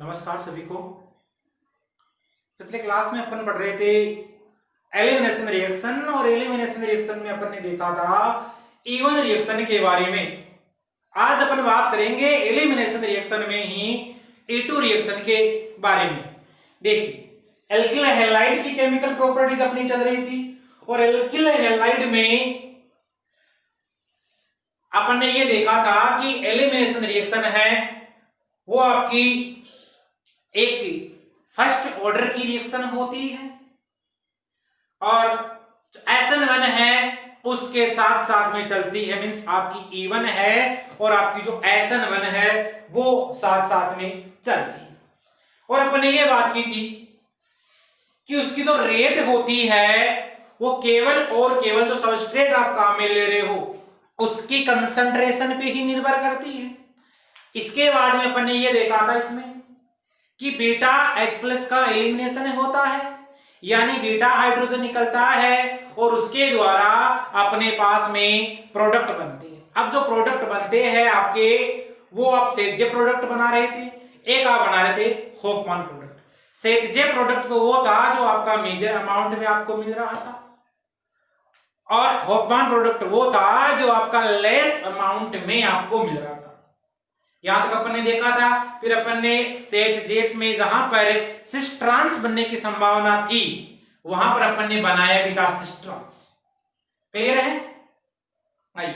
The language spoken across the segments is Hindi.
नमस्कार सभी को। पिछले क्लास में अपन पढ़ रहे थे एलिमिनेशन रिएक्शन और एलिमिनेशन रिएक्शन में अपन ने देखा था इवन रिएक्शन के बारे में। आज अपन बात करेंगे एलिमिनेशन रिएक्शन में ही E2 रिएक्शन के बारे में। देखिए एल्किल हैलाइड की केमिकल प्रॉपर्टीज अपनी चल रही थी और एल्किल हैलाइड में अपन ने ये देखा था कि एलिमिनेशन रिएक्शन है वो आपकी एक फर्स्ट ऑर्डर की रिएक्शन होती है और SN1 है उसके साथ साथ में चलती है, मींस आपकी E1 है और आपकी जो SN1 है वो साथ साथ में चलती है। और अपन ने ये बात की थी कि उसकी जो रेट होती है वो केवल और केवल जो सबस्ट्रेट आप काम में ले रहे हो उसकी कंसंट्रेशन पे ही निर्भर करती है। इसके बाद में अपन ने ये देखा था इसमें कि बीटा H+ का एलिमिनेशन होता है, यानी बीटा हाइड्रोजन निकलता है और उसके द्वारा अपने पास में प्रोडक्ट बनते हैं। अब जो प्रोडक्ट बनते हैं आपके वो आप सेतजे प्रोडक्ट बना रहे थे, एक आप बना रहे थे होफमैन प्रोडक्ट। सेतजे प्रोडक्ट तो वो था जो आपका मेजर अमाउंट में आपको मिल रहा था और होफमैन प्रोडक्ट वो था जो आपका लेस अमाउंट में आपको मिल रहा था। यहां तक अपन ने देखा था। फिर अपन ने सेतजेप में जहां पर सिस ट्रांस बनने की संभावना थी वहां पर अपन ने बनाया भी था सिस ट्रांस। क्लियर है? आइए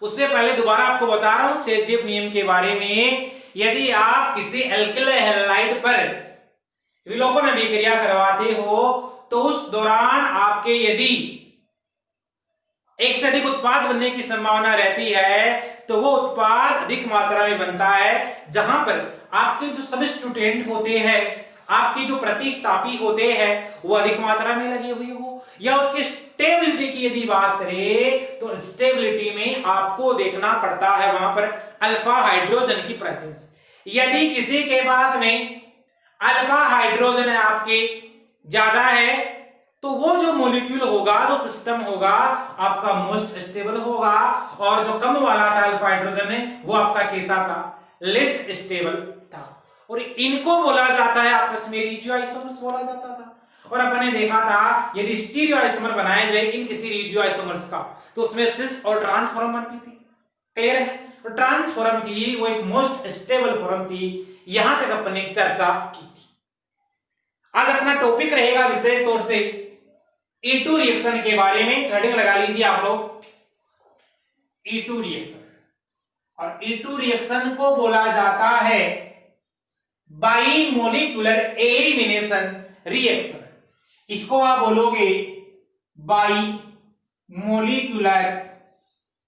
उससे पहले दोबारा आपको बता रहा हूं सेतजेप नियम के बारे में। यदि आप किसी एल्किल हैलाइड पर विलोपन अभिक्रिया करवाते हो तो उस दौरान आपके यदि एक से अधिक उत्पाद बनने की संभावना रहती है तो वो उत्पाद अधिक मात्रा में बनता है जहां पर आपके जो सबस्टिट्यूएंट होते हैं, आपके जो प्रतिस्थापी होते हैं वो अधिक मात्रा में लगे हुए हो, या उसकी स्टेबिलिटी की यदि बात करें तो स्टेबिलिटी में आपको देखना पड़ता है वहां पर अल्फा हाइड्रोजन की प्रेजेंस। यदि किसी के पास में अल्फा हाइड्रोजन आपके ज्यादा है तो वो जो मॉलिक्यूल होगा, जो सिस्टम होगा आपका मोस्ट स्टेबल होगा, और जो कम वाला था अल्फा हाइड्रोजन है वो आपका कैसा था? लेस्ट स्टेबल था। और इनको बोला जाता है आपस में रिजियो आइसोमर्स बोला जाता था। और अपन ने देखा था यदि स्टीरियो आइसोमर बनाए जाए इन किसी रिजियो आइसोमर्स का तो उसमें सिस और ट्रांस फॉर्म बनती थी। क्लियर है? तो ट्रांस फॉर्म थी वो एक मोस्ट स्टेबल फॉर्म थी। यहां तक अपन ने चर्चा की थी। आज अपना टॉपिक रहेगा विशेष तौर से E2 रिएक्शन के बारे में। हेडिंग लगा लीजिए आप लोग E2 रिएक्शन। और E2 रिएक्शन को बोला जाता है बाई मोलिकुलर एलिमिनेशन रिएक्शन। इसको आप बोलोगे बाई मोलिकुलर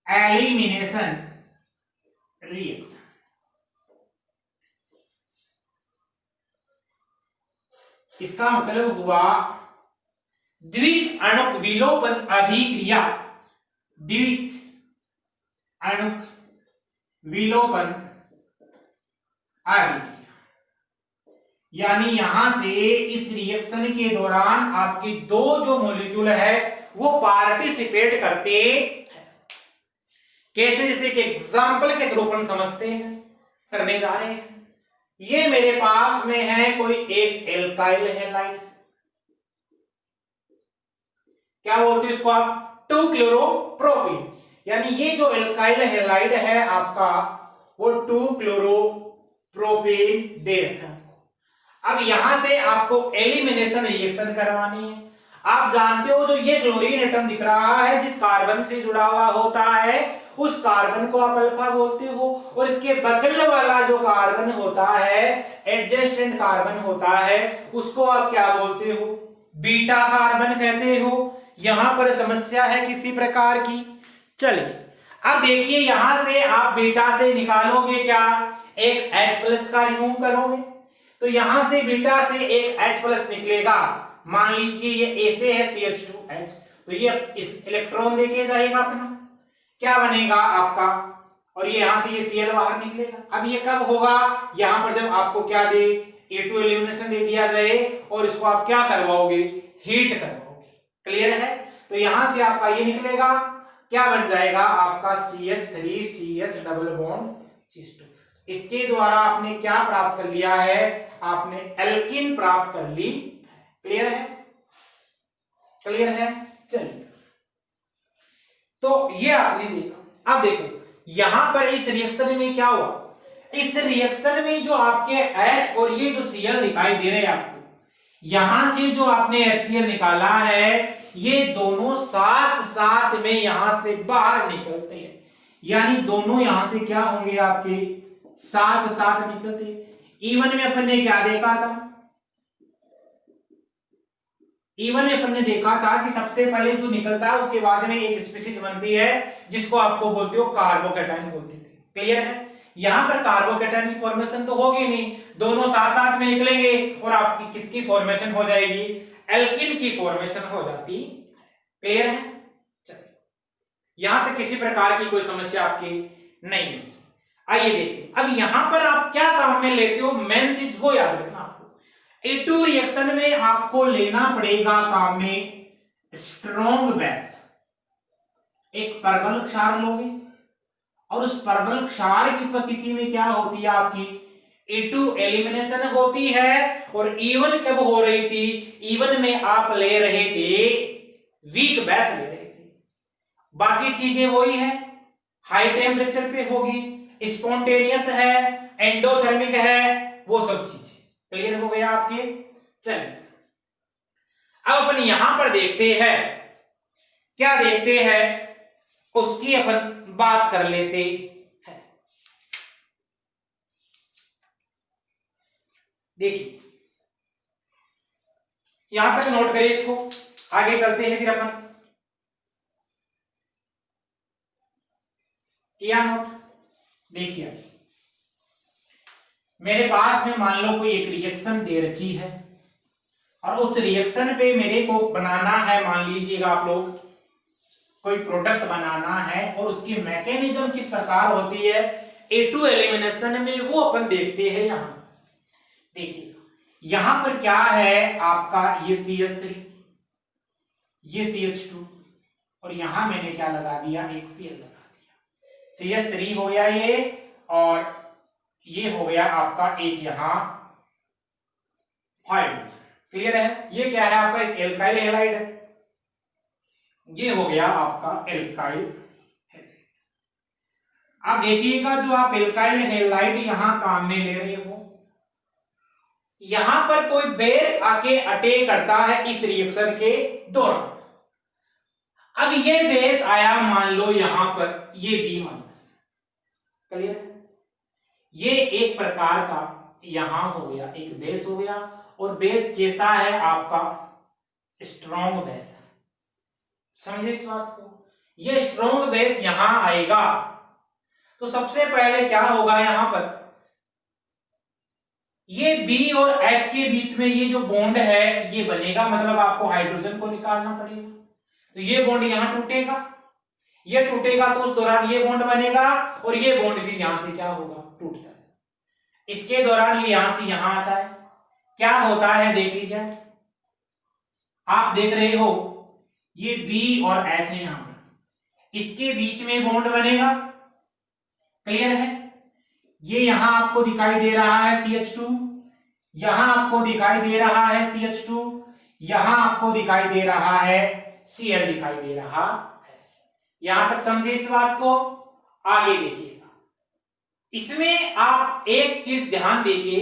एलिमिनेशन रिएक्शन। इसका मतलब हुआ द्विक अणुक विलोपन अभिक्रिया। द्विक अणुक विलोपन अभिक्रिया, यानी यहां से इस रिएक्शन के दौरान आपके दो जो मॉलिक्यूल है वो पार्टिसिपेट करते हैं। कैसे? जैसे कि एग्जांपल के थ्रू अपन समझते हैं, करने जा रहे हैं। ये मेरे पास में है कोई एक एल्काइल हैलाइड, क्या बोलते हैं इसको आप? 2-क्लोरोप्रोपेन। यानी ये जो एल्काइल हैलाइड है आपका वो 2-क्लोरोप्रोपेन दे रखा है। अब यहां से आपको एलिमिनेशन रिएक्शन करवानी है। आप जानते हो जो ये क्लोरीन एटम दिख रहा है जिस कार्बन से जुड़ा हुआ होता है उस कार्बन को आप अल्फा बोलते हो, और इसके बगल वाला जो कार्बन होता है एडजेसेंट कार्बन होता है उसको आप क्या बोलते हो? बीटा कार्बन कहते हो। यहां पर समस्या है किसी प्रकार की? चलिए अब देखिए यहां से आप बीटा से निकालोगे क्या? एक H+ का रिमूव करोगे तो यहां से बीटा से एक H+ निकलेगा। मान लीजिए ये A से है CH2H, तो ये इस इलेक्ट्रॉन देके जाएगा अपना, क्या बनेगा आपका? और ये यहां से ये Cl बाहर निकलेगा। अब ये कब होगा? यहां पर जब आपको क्या दे? A2 एलिमिनेशन दे दिया जाए और इसको आप क्या करवाओगे? हीट करवाओगे। क्लियर है? तो यहां से आपका ये निकलेगा, क्या बन जाएगा आपका CH3CH डबल बॉन्ड CH2। इसके द्वारा आपने क्या प्राप्त कर लिया है, आपने एल्किन प्राप्त कर ली। क्लियर है, क्लियर है। चलिए, तो ये आपने देखा। अब देखो यहां पर इस रिएक्शन में क्या हुआ, इस रिएक्शन में जो आपके H और ये जो Cl दिखाई दे रहे हैं आपको, यहां से जो आपने HCl निकाला है, ये दोनों साथ साथ में यहां से बाहर निकलते हैं, यानी दोनों यहां से क्या होंगे, आपके साथ साथ निकलते। E1 में अपन ने क्या देखा था, E1 में अपन ने देखा था कि सबसे पहले जो निकलता है उसके बाद में एक स्पीशीज बनती है जिसको आपको बोलते हो कार्बोकैटायन बोलते थे। क्लियर है। यहां पर कार्बोकैटायन की फॉर्मेशन तो होगी नहीं, दोनों साथ साथ में निकलेंगे और आपकी किसकी फॉर्मेशन हो जाएगी, एल्किन की फॉर्मेशन हो जाती। क्लियर है। चलिए, यहां तक किसी प्रकार की कोई समस्या आपकी नहीं होगी। आइए देखते हैं अब यहां पर आप क्या काम में लेते हो, मेन चीज वो याद रखना आपको। A2 रिएक्शन में आपको लेना पड़ेगा काम में स्ट्रॉन्ग बेस, एक परवल क्षार लोगे और उस परवल क्षार की उपस्थिति में क्या होती है, आपकी A2 एलिमिनेशन होती है। और E1 कब हो रही थी, E1 में आप ले रहे थे वीक बेस ले रहे थे, बाकी चीजें वही है, हाई टेम्परेचर पे होगी, स्पॉन्टेनियस है, एंडोथर्मिक है, वो सब चीजें। क्लियर हो गया आपके। चलिए अब अपन यहां पर देखते हैं, क्या देखते हैं उसकी अपन बात कर लेते हैं। देखिए यहां तक नोट करिए इसको, आगे चलते हैं फिर अपन। किया नोट। देखिए मेरे पास में मान लो कोई एक रिएक्शन दे रखी है और उस रिएक्शन पे मेरे को बनाना है, मान लीजिएगा आप लोग कोई प्रोडक्ट बनाना है और उसकी मैकेनिज्म किस प्रकार होती है A2 एलिमिनेशन में, वो अपन देखते हैं। यहां देखिए यहां पर क्या है आपका, ये CH3, ये CH2 और यहां मैंने क्या लगा दिया, एक Cl लगा दिया। CH3 हो गया ये, और ये हो गया आपका एक यहां हाइड्रोजन। क्लियर है। ये क्या है आपका, एक एल्काइल हैलाइड है, ये हो गया आपका एल्काइल हैलाइड। आप देखिएगा जो आप एल्काइल हैलाइड यहां काम में ले रहे हो, यहां पर कोई बेस आके अटैक करता है इस रिएक्शन के दौरान। अब ये बेस आया मान लो यहां पर, ये B-। क्लियर है। ये एक प्रकार का यहां हो गया, एक बेस हो गया, और बेस कैसा है आपका, स्ट्रॉन्ग बेस है। समझे इस बात को। ये स्ट्रॉन्ग बेस यहां आएगा तो सबसे पहले क्या होगा, यहां पर ये B और H के बीच में ये जो बॉन्ड है ये बनेगा, मतलब आपको हाइड्रोजन को निकालना पड़ेगा। तो ये बॉन्ड यहां टूटेगा, ये टूटेगा तो उस दौरान ये बॉन्ड बनेगा और ये बॉन्ड फिर यहां से क्या होगा, टूटता है। इसके दौरान ये यहां से यहां आता है, क्या होता है देख लीजिए। आप देख रहे हो ये B और H है, यहां पर इसके बीच में बॉन्ड बनेगा। क्लियर है। ये यहां आपको दिखाई दे रहा है CH2, यहां आपको दिखाई दे रहा है CH2, यहां आपको दिखाई दे रहा है Cl दिखाई दे रहा है। यहां तक समझे इस बात को। आगे देखिएगा, इसमें आप एक चीज ध्यान देखिए,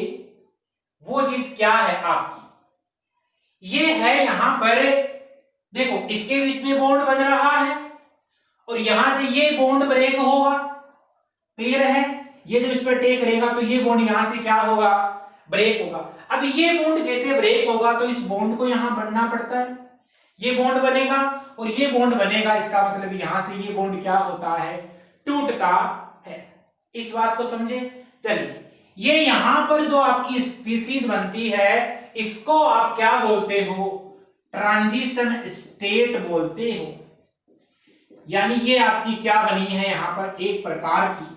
वो चीज क्या है आपकी, ये है यहां पर देखो इसके बीच में बॉन्ड बन रहा है और यहां से ये बॉन्ड ब्रेक होगा। क्लियर है। ये जब इस पर टेक रहेगा तो ये बॉन्ड यहां से क्या होगा, ब्रेक होगा। अब ये बॉन्ड जैसे ब्रेक होगा तो इस बॉन्ड को यहां बनना पड़ता है, ये बॉन्ड बनेगा और ये बॉन्ड बनेगा, इसका मतलब यहां से ये बॉन्ड क्या होता है, टूटता है। इस बात को समझे। चलिए ये यहां पर जो आपकी स्पीसीज बनती है इसको आप क्या बोलते हो, ट्रांजिशन स्टेट बोलते हो। यानी ये आपकी क्या बनी है, यहां पर एक प्रकार की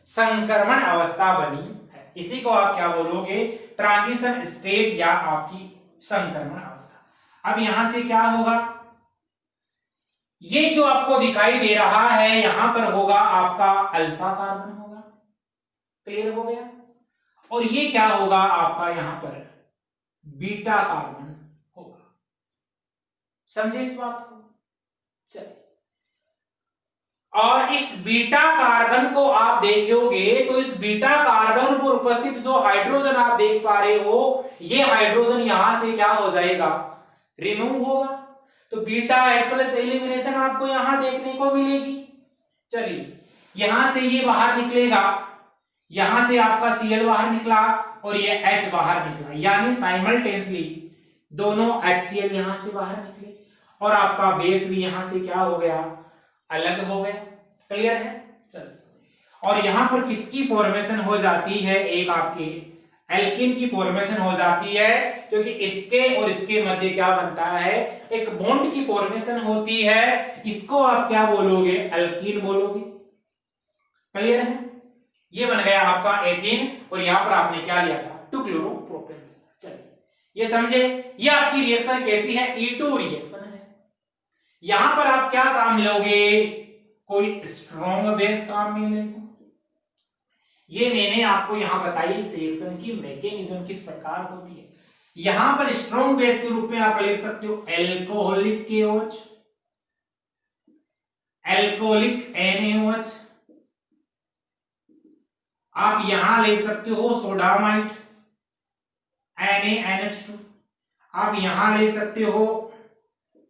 संक्रमण अवस्था बनी है, इसी को आप क्या बोलोगे, ट्रांजिशन स्टेट या आपकी संक्रमण अवस्था। अब यहां से क्या होगा, ये जो आपको दिखाई दे रहा है यहां पर होगा आपका अल्फा कार्बन होगा। क्लियर हो गया। और ये क्या होगा आपका यहां पर बीटा कार्बन होगा। समझे इस बात को? चलिए, और इस बीटा कार्बन को आप देखोगे तो इस बीटा कार्बन पर उपस्थित जो हाइड्रोजन आप देख पा रहे हो, ये हाइड्रोजन यहां से क्या हो जाएगा, रिमूव होगा। तो बीटा H प्लस एलिमिनेशन आपको यहां देखने को मिलेगी। चलिए, यहां से ये बाहर निकलेगा, यहां से आपका Cl बाहर निकला और ये H बाहर निकला, यानी साइमल्टेनियसली दोनों HCl यहां से बाहर निकले और आपका बेस भी यहां से क्या हो गया, अलग हो गया। क्लियर है? चलो, और यहां पर किसकी फॉर्मेशन हो जाती है, एक आपके एल्किन की फॉर्मेशन हो जाती है, क्योंकि इसके और इसके मध्य क्या बनता है, एक बॉन्ड की फॉर्मेशन होती है। इसको आप क्या बोलोगे, एल्कीन बोलोगे। क्लियर है? ये बन गया आपका एथीन और यहां पर आपने क्या लिया था, 2-क्लोरोप्रोपेन। चलिए, ये समझे, ये आपकी रिएक्शन कैसी है, E2 रिएक्शन है। यहां पर आप क्या काम लोगे, कोई स्ट्रॉन्ग बेस काम में लेगा। ये मैंने आपको यहां बताई इस रिएक्शन की मैकेनिज्म किस प्रकार होती है। यहां पर स्ट्रॉन्ग बेस के रूप में आप लिख सकते हो एल्कोहलिक KOH, एल्कोहलिक NaOH, आप यहां ले सकते हो सोडामाइड NaNH2, आप यहां ले सकते हो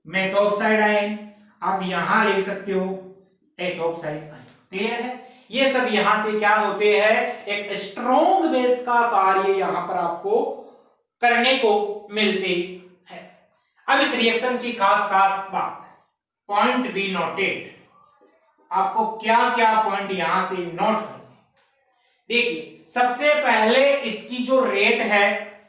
मेथॉक्साइड आयन, आप यहां ले सकते हो एथॉक्साइड आयन। क्लियर है? ये सब यहां से क्या होते हैं, एक स्ट्रॉन्ग बेस का कार्य यहां पर आपको करने को मिलते हैं। अब इस रिएक्शन की खास खास बात, पॉइंट बी नोटेड, आपको क्या क्या पॉइंट यहां से नोट करने। देखिए, सबसे पहले इसकी जो रेट है,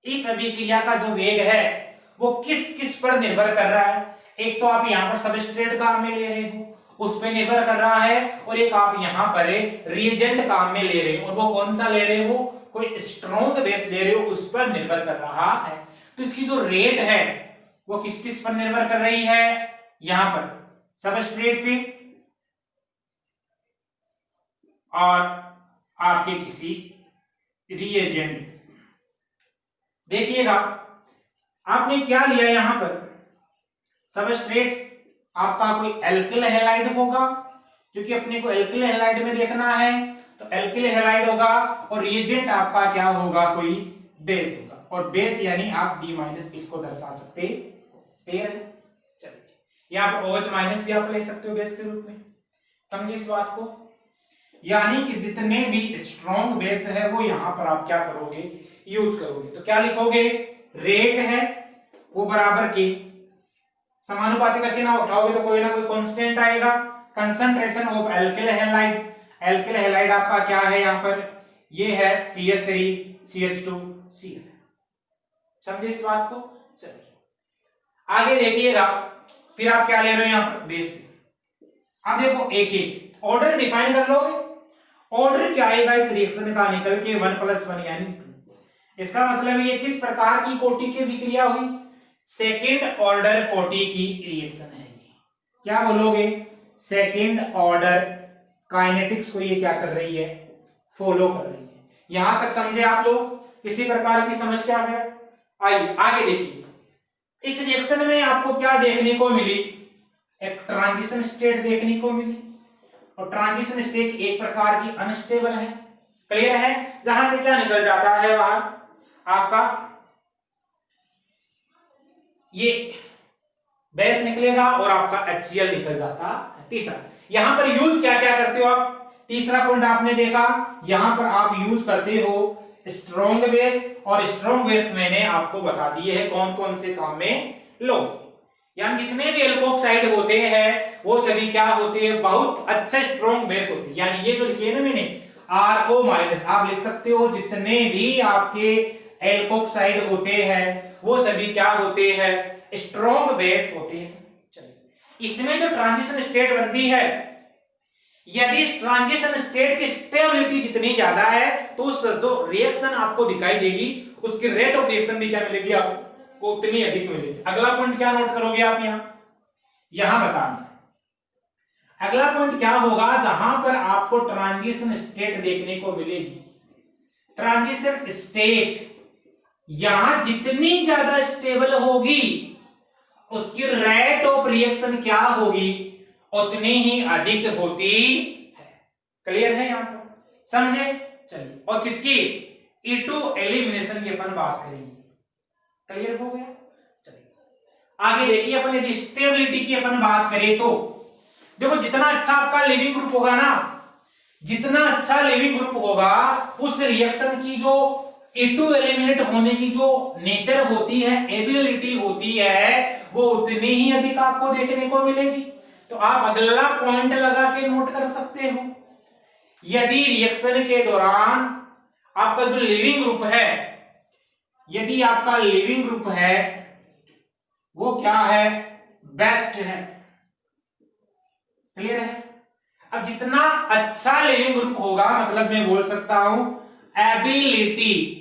इस अभिक्रिया का जो वेग है वो किस किस पर निर्भर कर रहा है। एक तो आप यहां पर सबस्ट्रेट काम में ले रहे हो, उस पर निर्भर कर रहा है, और एक आप यहां पर रिएजेंट काम में ले रहे हो, और वो कौन सा ले रहे हो, कोई स्ट्रॉन्ग बेस ले रहे हो, उस पर निर्भर कर रहा है। तो इसकी जो रेट है वो किस किस पर निर्भर कर रही है, यहां पर सबस्ट्रेट पे और आपके किसी रिएजेंट। देखिएगा, आपने क्या लिया यहां पर, सबस्ट्रेट आपका कोई एल्किल हैलाइड होगा, क्योंकि अपने को एल्किल हैलाइड में देखना है, तो एल्किल हैलाइड होगा, और रिएजेंट आपका क्या होगा, कोई बेस होगा, और बेस यानी आप B- इसको दर्शा सकते हैं। चलिए, यहाँ पर OH- भी आप ले सकते हो बेस के रूप में। समझिए इस बात को, यानी कि जितने भी स्ट्रॉन्ग बेस है वो यहां पर आप क्या करोगे, यूज करोगे। तो क्या लिखोगे, रेट है वो बराबर के समानुपाती का चिन्ह उठाओगे तो कोई ना कोई कांस्टेंट आएगा, concentration of alkyl halide. Alkyl halide आपका क्या है, यहां पर ये है CH3CH2Cl। समझे इस बात को? चलिए, आगे देखिएगा, फिर आप क्या ले रहे हो यहां पर, बेस। अब देखो, एक एक ऑर्डर डिफाइन कर लोगे। ऑर्डर क्या आएगा इस रिएक्शन का, निकल के 1+1 यानी 2। इसका मतलब ये किस प्रकार की कोटि की विक्रिया हुई, सेकेंड ऑर्डर कोटि की रिएक्शन है। क्या बोलोगे, सेकेंड ऑर्डर काइनेटिक्स को ये क्या कर रही है, फॉलो कर रही है। यहां तक समझे आप लोग, किसी प्रकार की समस्या है? आइए आगे देखिए, इस रिएक्शन में आपको क्या देखने को मिली, एक ट्रांजिशन स्टेट देखने को मिली, और ट्रांजिशन स्टेट एक प्रकार की अनस्टेबल है। क्लियर है? जहां से क्या निकल जाता है, वहां आपका ये बेस निकलेगा और आपका HCl निकल जाता है। तीसरा, यहां पर यूज क्या क्या करते हो आप, तीसरा पॉइंट आपने देखा, यहां पर आप यूज करते हो स्ट्रॉन्ग बेस, और स्ट्रॉन्ग बेस मैंने आपको बता दिए है कौन कौन से काम में लो। यानी जितने भी एल्कोक्साइड होते हैं वो सभी क्या होते हैं, बहुत अच्छे स्ट्रॉन्ग बेस होते हैं। यानी ये जो लिखे ना मैंने RO-, आप लिख सकते हो जितने भी आपके एल्कोक्साइड होते हैं वो सभी क्या होते हैं, स्ट्रॉन्ग बेस होते हैं। चलिए, इसमें जो ट्रांजिशन स्टेट बनती है, यदि इस ट्रांजिशन स्टेट की स्टेबिलिटी जितनी ज्यादा है तो उस जो रिएक्शन आपको दिखाई देगी उसकी रेट ऑफ रिएक्शन भी क्या मिलेगी, आपको उतनी अधिक मिलेगी। अगला पॉइंट क्या नोट करोगे आप, यहां बताना, अगला पॉइंट क्या होगा, जहां पर आपको ट्रांजिशन स्टेट देखने को मिलेगी। ट्रांजिशन स्टेट यहां जितनी ज्यादा स्टेबल होगी उसकी रेट ऑफ रिएक्शन क्या होगी, उतनी ही अधिक होती है। क्लियर है यहां तक, समझे? चलिए, और किसकी E2 एलिमिनेशन की अपन बात करेंगे। क्लियर हो गया? चलिए आगे देखिए, अपन यदि स्टेबिलिटी की अपन बात करें तो देखो, जितना अच्छा आपका लिविंग ग्रुप होगा ना, जितना अच्छा लिविंग ग्रुप होगा, उस रिएक्शन की जो E2 एलिमिनेट होने की जो नेचर होती है, एबिलिटी होती है, वो उतनी ही अधिक आपको देखने को मिलेगी। तो आप अगला पॉइंट लगा के नोट कर सकते हो, यदि रिएक्शन के दौरान आपका जो लिविंग ग्रुप है, यदि आपका लिविंग ग्रुप है वो क्या है, बेस्ट है। क्लियर है? अब जितना अच्छा लिविंग ग्रुप होगा, मतलब मैं बोल सकता हूं एबिलिटी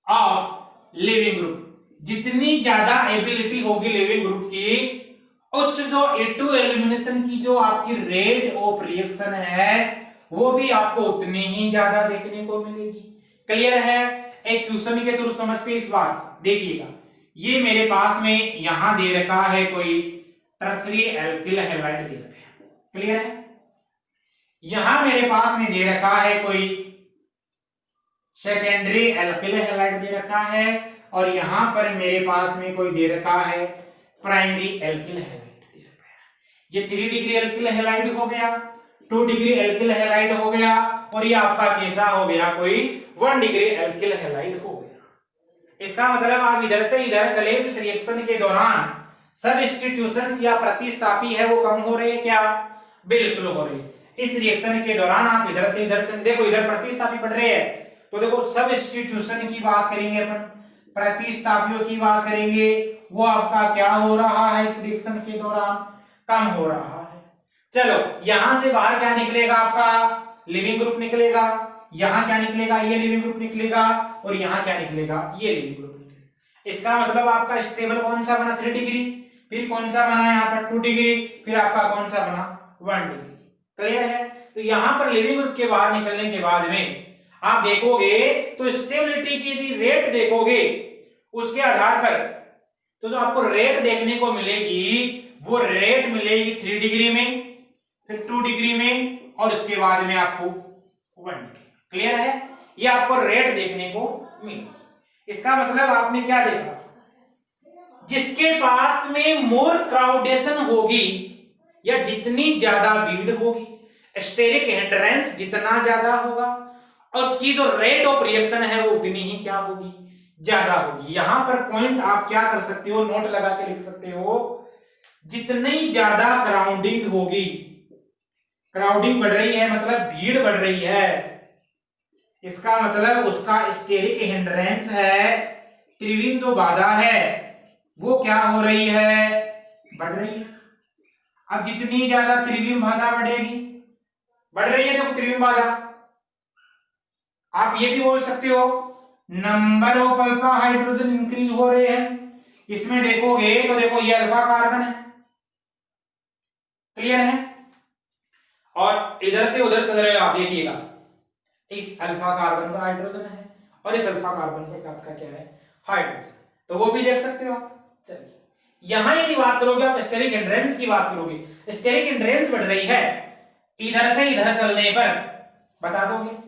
ऑफ लिविंग ग्रुप, जितनी ज्यादा एबिलिटी होगी लिविंग ग्रुप की, उस जो E2 एलिमिनेशन की जो आपकी रेट ऑफ रिएक्शन है वो भी आपको उतनी ही ज्यादा देखने को मिलेगी। क्लियर है? एक क्वेश्चन के थ्रू समझते इस बात। देखिएगा, ये मेरे पास में यहां दे रखा है कोई टर्सरी एल्किल हैलाइड दे रखा है। क्लियर है? यहां मेरे पास में दे रखा है कोई सेकेंडरी एल्किल हैलाइड दे रखा है, और यहां पर मेरे पास में कोई दे रखा है प्राइमरी एल्किल हैलाइड दे रखा है। ये 3 डिग्री एल्किल हैलाइड हो गया, 2 डिग्री एल्किल हैलाइड हो गया, और ये आपका कैसा हो गया, कोई 1 डिग्री एल्किल हैलाइड हो गया। इसका मतलब आप इधर से इधर चले, इस रिएक्शन के दौरान सब्स्टिट्यूशंस या प्रतिस्थापी है वो कम हो रहे हैं क्या? बिल्कुल हो रहे हैं। इस रिएक्शन के दौरान आप इधर से देखो, इधर प्रतिस्थापी बढ़ रहे हैं, तो देखो सब्स्टिट्यूशन की बात करेंगे अपन, प्रतिस्थापियों की बात करेंगे, वो आपका क्या हो रहा है इस रिएक्शन के दौरान, कम हो रहा है। चलो, यहां से बाहर क्या निकलेगा, आपका लिविंग ग्रुप निकलेगा, यहां क्या निकलेगा, ये लिविंग ग्रुप निकलेगा, और यहां क्या निकलेगा, ये लिविंग ग्रुप निकलेगा। इसका मतलब आपका स्टेबल कौन सा बना, 3 डिग्री, फिर कौन सा बना यहाँ पर 2 डिग्री, फिर आपका कौन सा बना 1 डिग्री। क्लियर है? तो यहां पर लिविंग ग्रुप के बाहर निकलने के बाद में आप देखोगे तो स्टेबिलिटी की यदि रेट देखोगे, उसके आधार पर तो जो आपको रेट देखने को मिलेगी वो रेट मिलेगी 3 डिग्री में, फिर 2 डिग्री में, और उसके बाद में आपको 1 डिग्री। क्लियर है? ये आपको रेट देखने को मिलेगी। इसका मतलब आपने क्या देखा, जिसके पास में मोर क्राउडेशन होगी या जितनी ज्यादा भीड़ होगी, स्टेरिक हिंड्रेंस जितना ज्यादा होगा, उसकी जो रेट ऑफ रिएक्शन है वो उतनी ही क्या होगी, ज्यादा होगी। यहां पर पॉइंट आप क्या कर सकते हो, नोट लगा के लिख सकते हो, जितनी ज्यादा क्राउडिंग होगी, क्राउडिंग बढ़ रही है मतलब भीड़ बढ़ रही है, इसका मतलब उसका स्टेरिक हिंड्रेंस है, त्रिविम जो बाधा है वो क्या हो रही है, बढ़ रही है। अब जितनी ज्यादा त्रिविम बाधा बढ़ेगी, बढ़ रही है देखो त्रिविम बाधा, आप ये भी बोल सकते हो number of alpha hydrogen increase हो रहे हैं। इसमें देखोगे तो देखो ये अल्फा कार्बन है, क्लियर है, और इधर से उधर चल रहे हो आप, देखिएगा इस अल्फा कार्बन पर हाइड्रोजन है और इस अल्फा कार्बन पर आपका क्या है, हाइड्रोजन, तो वो भी देख सकते हो आप। चलिए, यहां यदि बात करोगे आप स्टेरिक हिंड्रेंस की बात करोगे, स्टेरिक हिंड्रेंस बढ़ रही है, इधर से इधर चलने पर बता दोगे,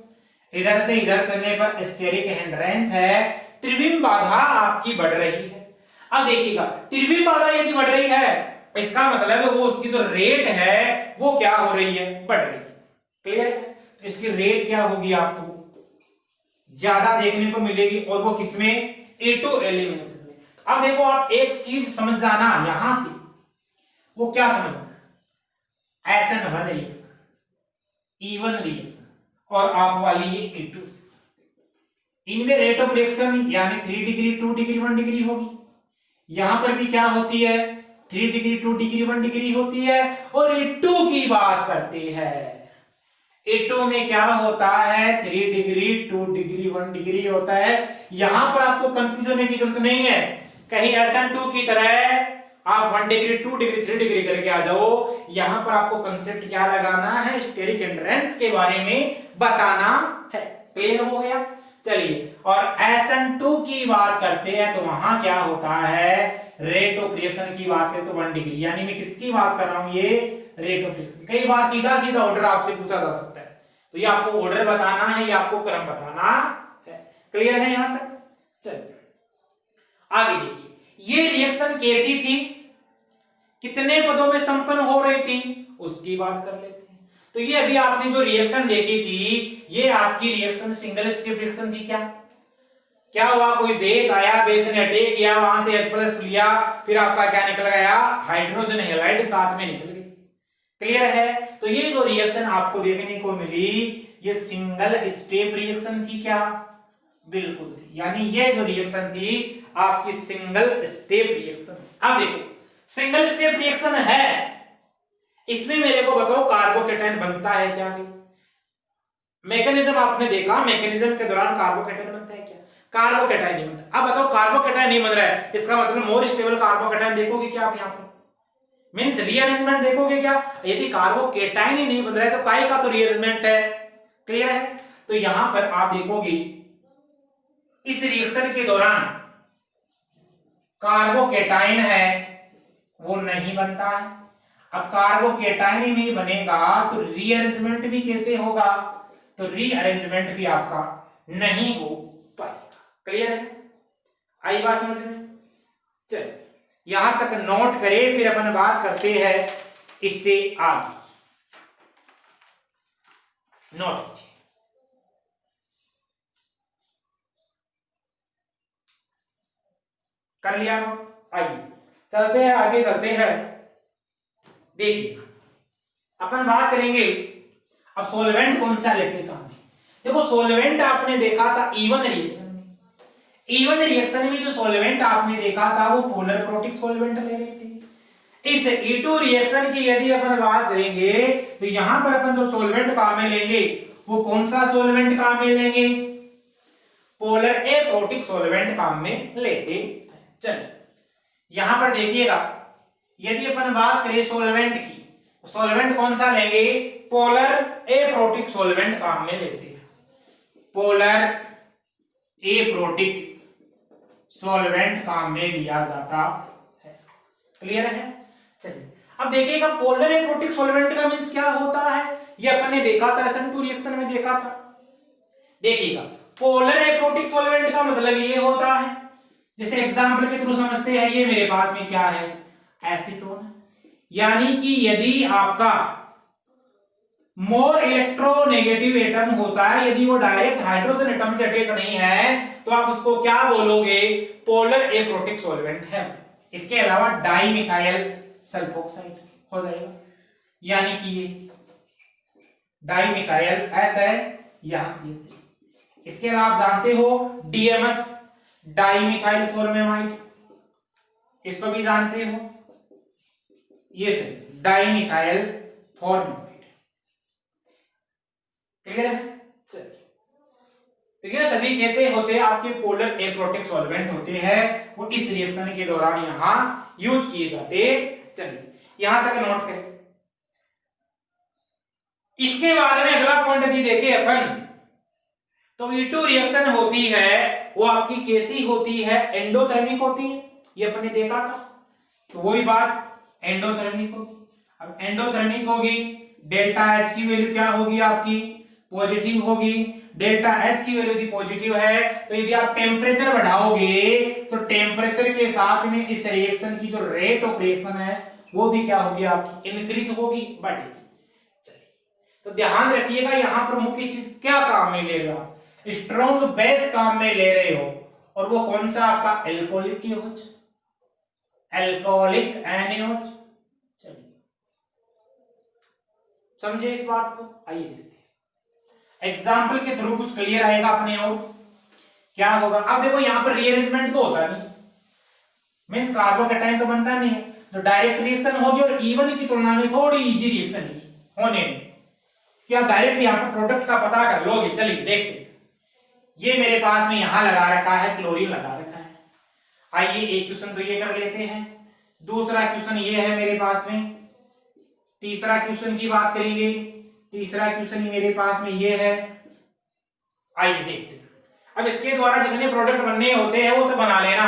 इधर से इधर चलने पर स्टेरिक हिंड्रेंस है, त्रिविम बाधा आपकी बढ़ रही है। अब देखिएगा, त्रिविम बाधा यदि बढ़ रही है इसका मतलब वो उसकी जो रेट है वो क्या हो रही है, बढ़ रही है। क्लियर? इसकी रेट क्या होगी, आपको ज्यादा देखने को मिलेगी, और वो किसमें, E2 एलिमिनेशन में। अब देखो आप एक चीज समझ जाना यहां से, वो क्या समझना, SN1 रिएक्शन, E1 रिएक्शन और आप वाली ये E2 रिएक्शन, इनमें रेट ऑफ रिएक्शन यानी 3 डिग्री 2 डिग्री 1 डिग्री होगी। यहां पर भी क्या होती है, 3 डिग्री 2 डिग्री 1 डिग्री होती है, और E2 की बात करते हैं, E2 में क्या होता है, 3 डिग्री 2 डिग्री 1 डिग्री होता है। यहां पर आपको कंफ्यूज होने की जरूरत नहीं है, कहीं SN2 की तरह आप 1 डिग्री 2 डिग्री 3 डिग्री करके आ जाओ। यहां पर आपको कंसेप्ट क्या लगाना है, स्टेरिक हिंड्रेंस के बारे में बताना है। क्लियर हो गया। चलिए, और SN2 की बात करते हैं तो वहां क्या होता है, रेट ऑफ रिएक्शन की बात करें तो 1 डिग्री, यानी मैं किसकी बात कर रहा हूं, ये रेट ऑफ रिएक्शन। कई बार सीधा सीधा ऑर्डर आपसे पूछा जा सकता है, तो ये आपको ऑर्डर बताना है, ये आपको क्रम बताना है। क्लियर है यहां तक। चलिए आगे देखिए, ये रिएक्शन कैसी थी, कितने पदों में संपन्न हो रही थी, उसकी बात कर लेते हैं। तो ये अभी आपने जो रिएक्शन देखी थी, ये आपकी रिएक्शन सिंगल स्टेप रिएक्शन थी। क्या हुआ, कोई बेस आया, बेस ने अटैक किया, वहां से H+ लिया, फिर आपका क्या निकल गया, हाइड्रोजन हैलाइड साथ में निकल गई। क्लियर है। तो ये जो रिएक्शन आपको देखने को मिली, ये सिंगल स्टेप रिएक्शन थी क्या, बिल्कुल थी। यानी ये जो रिएक्शन थी आपकी सिंगल स्टेप रिएक्शन। अब देखो, सिंगल स्टेप रिएक्शन है, इसमें मेरे को बताओ कार्बोकेटाइन बनता है क्या। मैकेनिज्म आपने देखा, मैकेनिज्म के दौरान कार्बोकेटाइन बनता है क्या, कार्बोकेटाइन नहीं बनता। अब बताओ कार्बोकेटाइन नहीं बन रहा है, इसका मतलब मोर स्टेबल कार्बोकेटाइन देखोगे क्या आप यहाँ पर, मींस रीअरेंजमेंट देखोगे क्या। यदि कार्बोकेटाइन ही नहीं बन रहा है तो काय का तो रीअरेंजमेंट है। क्लियर है। तो यहां पर आप देखोगे इस रिएक्शन के दौरान कार्बोकेटाइन है वो नहीं बनता है। अब कार्बोकेटाइन ही नहीं बनेगा तो रीअरेंजमेंट भी कैसे होगा, तो रीअरेंजमेंट भी आपका नहीं हो पाएगा। क्लियर है, आई बात समझ में। चलिए यहां तक नोट करें, फिर अपन बात करते हैं इससे आगे। नोट कीजिए, कर लिया। आइए चलते हैं आगे, चलते हैं। देखिए अपन बात करेंगे अब सोलवेंट कौन सा लेते काम में। देखो सोलवेंट आपने देखा था इवन रिएक्शन में, इवन रिएक्शन में जो सोलवेंट आपने देखा था वो पोलर प्रोटिक सोलवेंट ले रहे थे। इस E2 रिएक्शन की यदि अपन बात करेंगे तो यहां पर अपन जो सोलवेंट काम में लेंगे वो कौन सा सोलवेंट काम में लेंगे, पोलर एप्रोटिक सोलवेंट काम में लेते। चलिए यहां पर देखिएगा, यदि अपन बात करें सोलवेंट की, सोलवेंट कौन सा लेंगे, पोलर एप्रोटिक सोलवेंट काम में लेते हैं, पोलर एप्रोटिक सॉल्वेंट काम में लिया जाता है। क्लियर है। चलिए अब देखिएगा पोलर एप्रोटिक सॉल्वेंट का मींस क्या होता है, ये अपन ने देखा था SN2 रिएक्शन में देखा था। देखिएगा पोलर एप्रोटिक सॉल्वेंट का मतलब ये होता है, जैसे एग्जांपल के थ्रू समझते हैं, ये मेरे पास में क्या है, एसीटोन। यानी कि यदि आपका मोर इलेक्ट्रोनेगेटिव एटम होता है, यदि वो डायरेक्ट हाइड्रोजन एटम से अटैच नहीं है तो आप उसको क्या बोलोगे, पोलर एप्रोटिक सॉल्वेंट है। इसके अलावा डाइमिथाइल सल्फोक्साइड हो जाएगा, यानी कि ये डाइमिथाइल एस है, यहां से। इसके अलावा आप जानते हो DMF डाइमिथाइल फॉर्मेमाइड, इसको भी जानते हो, ये से डाइमिथाइल फॉर्मेमाइड। क्लियर है। चलिए तो ये सभी कैसे होते हैं, आपके पोलर एप्रोटिक सॉल्वेंट होते हैं, वो इस रिएक्शन के दौरान यहां यूज किए जाते। चलिए यहां तक नोट करें। इसके बाद में अगला पॉइंट यदि देखें अपन, तो E2 रिएक्शन होती है वो आपकी कैसी होती है, एंडोथर्मिक होती है, ये अपन ने देखा था। तो वही बात एंडोथर्मिक होगी। अब एंडोथर्मिक होगी, डेल्टा H की वैल्यू क्या होगी आपकी, पॉजिटिव होगी। डेल्टा H की वैल्यू यदि पॉजिटिव है तो यदि आप टेम्परेचर बढ़ाओगे तो टेम्परेचर के साथ में इस रिएक्शन की जो रेट ऑफ रिएक्शन है वो भी क्या होगी आपकी, इंक्रीज होगी, बढ़ेगी। चलिए तो ध्यान रखिएगा, यहां पर मुख्य चीज क्या काम में ले रहे हो, स्ट्रॉन्ग बेस काम में ले रहे हो, और वो कौन सा आपका, एल्कोहलिक एनोच, एल्कोहलिक एनोच। चलिए समझे इस बात को। आइए देखते हैं एग्जाम्पल के थ्रू कुछ क्लियर आएगा अपने और क्या होगा। अब देखो यहां पर रीअरेंजमेंट तो होता नहीं, मींस कार्बोकेटाइन तो बनता नहीं है, तो डायरेक्ट रिएक्शन होगी और इवन की तुलना में थोड़ी इजी रिएक्शन होने में, कि आप डायरेक्ट यहां पर प्रोडक्ट का पता कर लोगे। चलिए देखते, ये मेरे पास में यहां लगा रखा है, क्लोरीन लगा रखा है। आइए एक क्वेश्चन तो ये कर लेते हैं। दूसरा क्वेश्चन ये है मेरे पास में, तीसरा क्वेश्चन की बात करेंगे, तीसरा क्वेश्चन मेरे पास में ये है। आइए देखते हैं। अब इसके द्वारा जितने प्रोडक्ट बनने होते हैं वो सब बना लेना।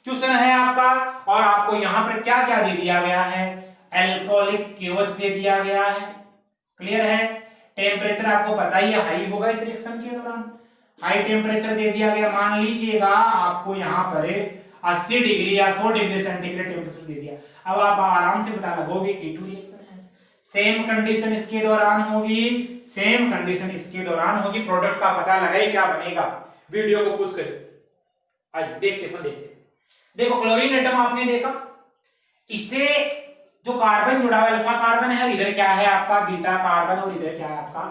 क्वेश्चन है आपका, और आपको यहां पर क्या क्या दे दिया गया है, एल्कोहलिक KOH दे दिया गया है। क्लियर है। टेम्परेचर आपको पता ही है, हाई होगा इस रिएक्शन के दौरान, हाई टेम्परेचर दे दिया गया। मान लीजिएगा आपको यहाँ पर 80 डिग्री या 100 डिग्री सेंटीग्रेड टेम्परेचर दे दिया। अब आप आराम से पता लगोगे A2 रिएक्शन है। सेम कंडीशन इसके दौरान होगी, सेम कंडीशन इसके दौरान होगी। प्रोडक्ट का पता लगाए क्या बनेगा, वीडियो को पूछ कर। आइए देखते। देखो क्लोरीन एटम आपने देखा, इससे जो कार्बन जुड़ा हुआ अल्फा कार्बन है, इधर क्या है आपका बीटा कार्बन, और इधर क्या है आपका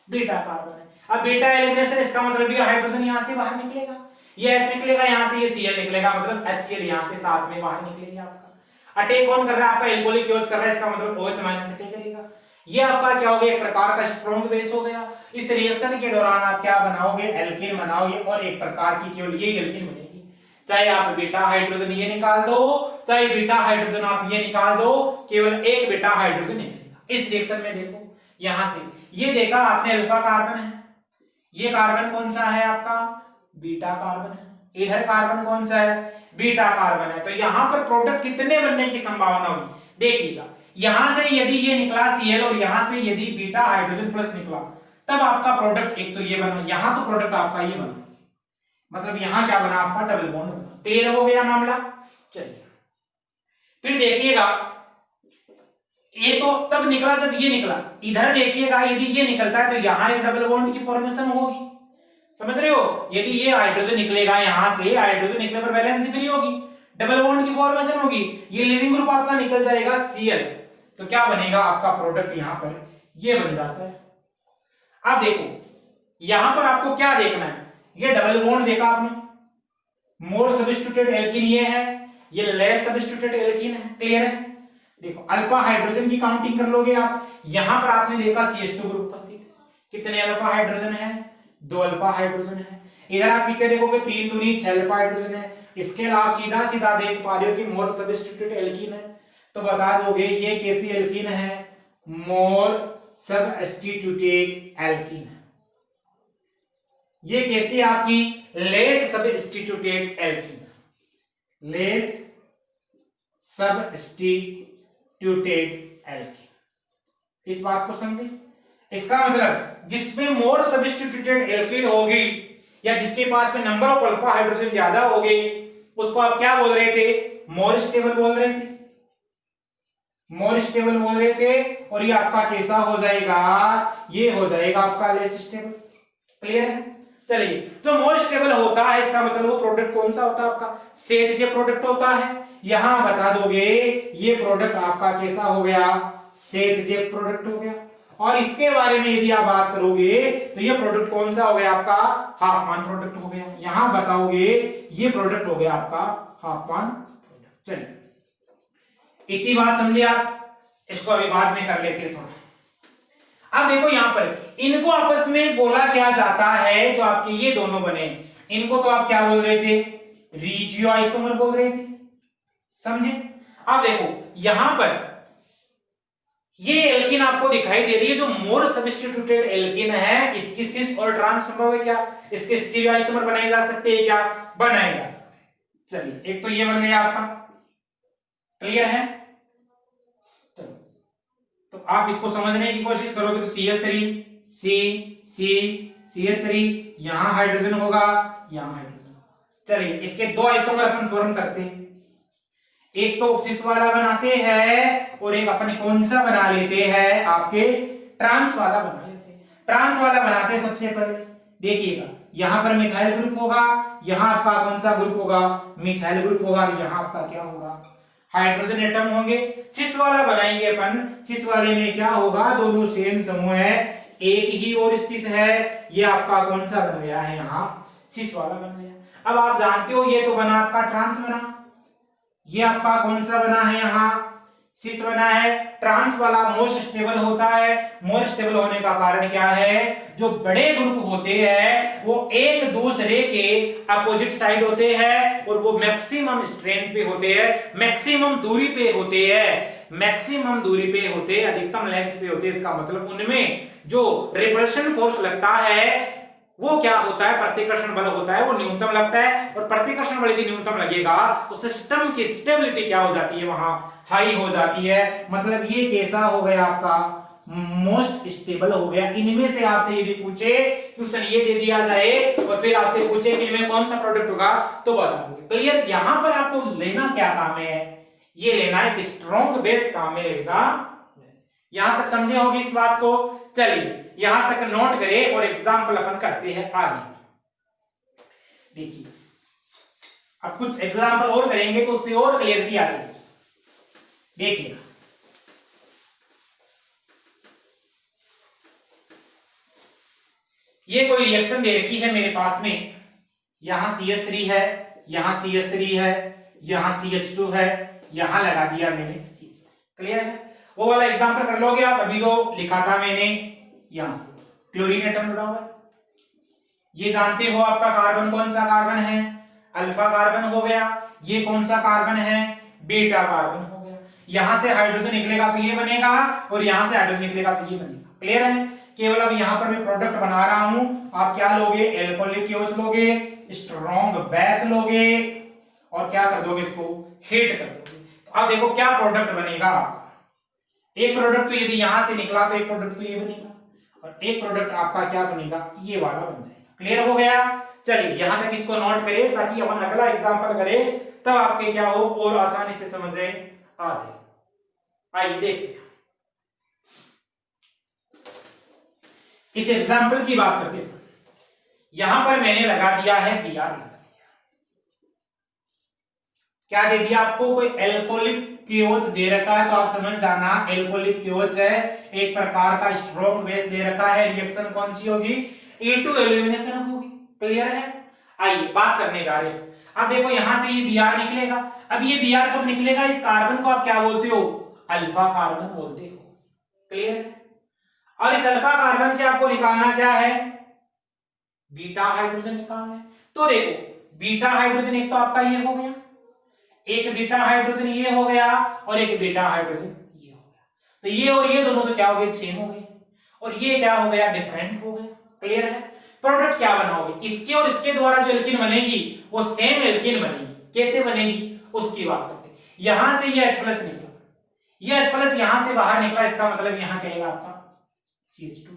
बीटा कार्बन है। अब बीटा एलिमिनेशन, इसका मतलब ये हाइड्रोजन यहां से बाहर निकलेगा, ये H निकलेगा यहां से, ये Cl निकलेगा, मतलब HCl यहां से साथ में बाहर निकलेगा आपका। अटैक कौन कर रहा है आपका, एल्कोहलिक KOH कर रहा है, इसका मतलब OH- अटैक करेगा। ये आपका क्या हो गया, एक प्रकार का स्ट्रॉन्ग बेस हो गया। इस रिएक्शन के दौरान आप क्या बनाओगे, एल्कीन बनाओगे, और एक प्रकार की केवल ये एल्कीन बनेगी। चाहे आप बीटा हाइड्रोजन ये निकाल दो, चाहे बीटा हाइड्रोजन आप ये निकाल दो, केवल एक बीटा हाइड्रोजन निकलेगा इस रिएक्शन में। देखो यहां से ये देखा आपने, अल्फा कार्बन है, ये कार्बन कौन सा है आपका, बीटा कार्बन है। इधर कार्बन कौन सा है, बीटा कार्बन है। तो यहां पर प्रोडक्ट कितने बनने की संभावना हुई, देखिएगा। यहां से यदि ये निकला Cl, और यहां से यदि बीटा हाइड्रोजन प्लस निकला, तब आपका प्रोडक्ट एक तो ये बना, यहां तो प्रोडक्ट आपका ये बना, मतलब यहां क्या बना आपका, डबल बॉन्ड बना। क्लियर हो गया मामला। चलिए फिर देखिएगा, ये तो तब निकला जब ये निकला। इधर देखिएगा, यदि ये निकलता है तो यहां एक डबल बॉन्ड की फॉर्मेशन होगी, समझ रहे हो। यदि ये हाइड्रोजन निकलेगा, यहां से हाइड्रोजन निकले पर वैलेंसी फ्री होगी, डबल बॉन्ड की फॉर्मेशन होगी, ये लिविंग ग्रुप आपका निकल जाएगा Cl, तो क्या बनेगा आपका प्रोडक्ट, यहां पर ये बन जाता है। अब देखो यहां पर आपको क्या देखना है, ये डबल बॉन्ड देखा आपने, मोर सब्स्टिट्यूटेड एल्कीन ये है, ये लेस सब्स्टिट्यूटेड एल्कीन है। क्लियर है। देखो अल्फा हाइड्रोजन की काउंटिंग कर लोगे आप, यहां पर आपने देखा CH2 ग्रुप उपस्थित है। कितने अल्फा हाइड्रोजन है, 2 अल्फा हाइड्रोजन है। इधर आप कितने देखोगे, 3 दूनी 6 अल्फा हाइड्रोजन है। इसके अलावा सीधा सीधा देख पा रहे हो कि मोर सब्स्टिट्यूटेड एल्कीन है, तो बता दोगे ये कैसी एल्कीन है, मोर सब्स्टिट्यूटेड एल्कीन है। ये कैसी आपकी less substituted alkene, less substituted alkene. इस बात को समझे। इसका मतलब जिसमें मोर सब्स्टिट्यूटेड एल्कीन होगी, या जिसके पास में नंबर ऑफ अल्फा हाइड्रोजन ज्यादा होगी, उसको आप क्या बोल रहे थे, मोर स्टेबल बोल रहे थे, मोर स्टेबल बोल रहे थे। और ये आपका कैसा हो जाएगा, ये हो जाएगा आपका लेस स्टेबल। क्लियर है। चलिए, तो मोर स्टेबल होता है, इसका मतलब वो प्रोडक्ट कौन सा होता है आपका, सेतजे प्रोडक्ट होता है। यहां बता दोगे ये प्रोडक्ट आपका कैसा हो गया, सेतजे प्रोडक्ट हो गया। और इसके बारे में यदि आप बात करोगे तो ये प्रोडक्ट कौन सा हो गया आपका, हाफमान प्रोडक्ट हो गया। यहां बताओगे ये प्रोडक्ट हो गया आपका हाफमान प्रोडक्ट। चलिए इतनी बात समझे आप, इसको अभी बाद में कर लेते हैं थोड़ा। अब देखो यहां पर इनको आपस में बोला क्या जाता है, जो आपके ये दोनों बने, इनको तो आप क्या बोल रहे थे, रिजियो आइसोमर बोल रहे थे, समझे। अब देखो यहां पर ये एल्कीन आपको दिखाई दे रही है, जो मोर सब्स्टिट्यूटेड एल्कीन है, इसकी सिस और ट्रांस संभव है क्या, इसके स्टीरियो आइसोमर बनाए जा सकते हैं क्या, बनाए जा सकते हैं। चलिए एक तो ये बन गया आपका। क्लियर है। तो आप इसको समझने की कोशिश करोगे तो CH3 यहां हाइड्रोजन होगा, यहां हाइड्रोजन। चलिए इसके 2 आइसोमर अपन फॉर्म करते हैं, एक तो सिस वाला बनाते हैं और एक अपन कौन सा बना लेते हैं, आपके ट्रांस वाला बना लेते हैं। ट्रांस वाला बनाते हैं सबसे पहले। देखिएगा यहां पर मिथाइल ग्रुप होगा, यहां आपका कौन सा ग्रुप होगा, मिथाइल ग्रुप होगा, यहां आपका क्या होगा, हाइड्रोजन एटम होंगे। सिस वाला बनाएंगे अपन, सिस वाले में क्या होगा, दोनों सेम समूह है, एक ही और स्थित है, ये आपका कौन सा बन गया है, यहाँ सिस वाला बन गया। अब आप जानते हो ये तो बना आपका ट्रांस बना, ये आपका कौन सा बना है, यहाँ सिस बना है। ट्रांस वाला मोस्ट स्टेबल होता है। मोस्ट स्टेबल होने का कारण क्या है, जो बड़े ग्रुप होते हैं वो एक दूसरे के अपोजिट साइड होते हैं और वो मैक्सिमम स्ट्रेंथ पे होते हैं, मैक्सिमम दूरी पे होते हैं, मैक्सिमम दूरी पे होते हैं, अधिकतम लेंथ पे होते हैं। इसका मतलब उनमें जो रिपल्शन फोर्स लगता है वो क्या होता है, प्रतिकर्षण बल होता है, वो न्यूनतम लगता है। और प्रतिकर्षण बल यदि न्यूनतम लगेगा तो सिस्टम की स्टेबिलिटी क्या हो जाती है, वहां हाई हो जाती है। मतलब ये कैसा हो गया आपका, मोस्ट स्टेबल हो गया। इनमें से आपसे यदि पूछे क्वेश्चन ये दे दिया जाए और फिर आपसे पूछे कि इनमें कौन सा प्रोडक्ट होगा तो बता दोगे। क्लियर। यहां पर आपको लेना क्या काम है, ये लेना है स्ट्रॉन्ग बेस काम में लेना। यहां तक समझे होगी इस बात को। चलिए यहां तक नोट करें और एग्जाम्पल अपन करते हैं आगे। देखिए अब कुछ एग्जाम्पल और करेंगे तो उससे और क्लियरिटी आ जाएगी। देखिए ये कोई रिएक्शन दे रखी है मेरे पास में, यहां CH3 है, यहां CH3 है, यहां CH2 है, यहां लगा दिया मैंने CH3। क्लियर है। वो वाला एग्जांपल कर लोगे आप, अभी जो लिखा था मैंने यहां से क्लोरीन एटम जुड़ा हुआ है। ये जानते हो आपका कार्बन कौन सा कार्बन है, अल्फा कार्बन हो गया। ये कौन सा कार्बन है, बीटा कार्बन हो गया। यहां से हाइड्रोजन निकलेगा तो ये बनेगा और यहां से हाइड्रोजन निकलेगा तो ये बनेगा। क्लियर है। केवल अब यहां पर मैं प्रोडक्ट बना रहा हूं, आप क्या लोगे, एल्कोहलिक क्योच लोगे, स्ट्रॉन्ग बेस लोगे और क्या कर दोगे, इसको हीट कर दोगे। तो अब देखो क्या प्रोडक्ट बनेगा आपका। एक प्रोडक्ट तो यदि यहां से निकला तो एक प्रोडक्ट तो ये बनेगा और एक प्रोडक्ट आपका क्या बनेगा, ये वाला बन जाएगा। क्लियर हो गया। चलिए यहां तक इसको नोट करें ताकि अपन अगला एग्जांपल करें तब आपके क्या हो और आसानी से समझ में आ जाए। आइए देखते हैं इस एग्जाम्पल की बात करते हैं। यहां पर मैंने लगा दिया है Br, लगा दिया। क्या दे दिया आपको, कोई एल्कोहलिक क्योच दे रखा है तो आप समझ जाना एल्कोहलिक क्योच है, एक प्रकार का स्ट्रॉन्ग बेस दे रखा है। रिएक्शन कौन सी होगी, A2 एलिमिनेशन होगी। क्लियर है। आइए बात करने जा रहे हैं। अब देखो यहां से ये Br निकलेगा। अब ये Br कब निकलेगा, इस कार्बन को आप क्या बोलते हो, अल्फा कार्बन बोलते हो। क्लियर है। और इस अल्फा कार्बन से आपको निकालना क्या है, बीटा हाइड्रोजन निकालना है। तो देखो बीटा हाइड्रोजन एक तो आपका ये हो गया, एक बीटा हाइड्रोजन ये हो गया और एक बीटा हाइड्रोजन ये हो गया। तो ये और ये दोनों तो क्या हो गए, सेम हो गए और ये क्या हो गया, डिफरेंट हो गया। क्लियर है। प्रोडक्ट क्या बनाओगे, इसके और इसके द्वारा जो एल्कीन बनेगी वो सेम एल्कीन बनेगी। कैसे बनेगी उसकी बात करते हैं। यहां से ये H+ निकला, ये H+ यहां से बाहर निकला, इसका मतलब यहां कहेगा आपका CH2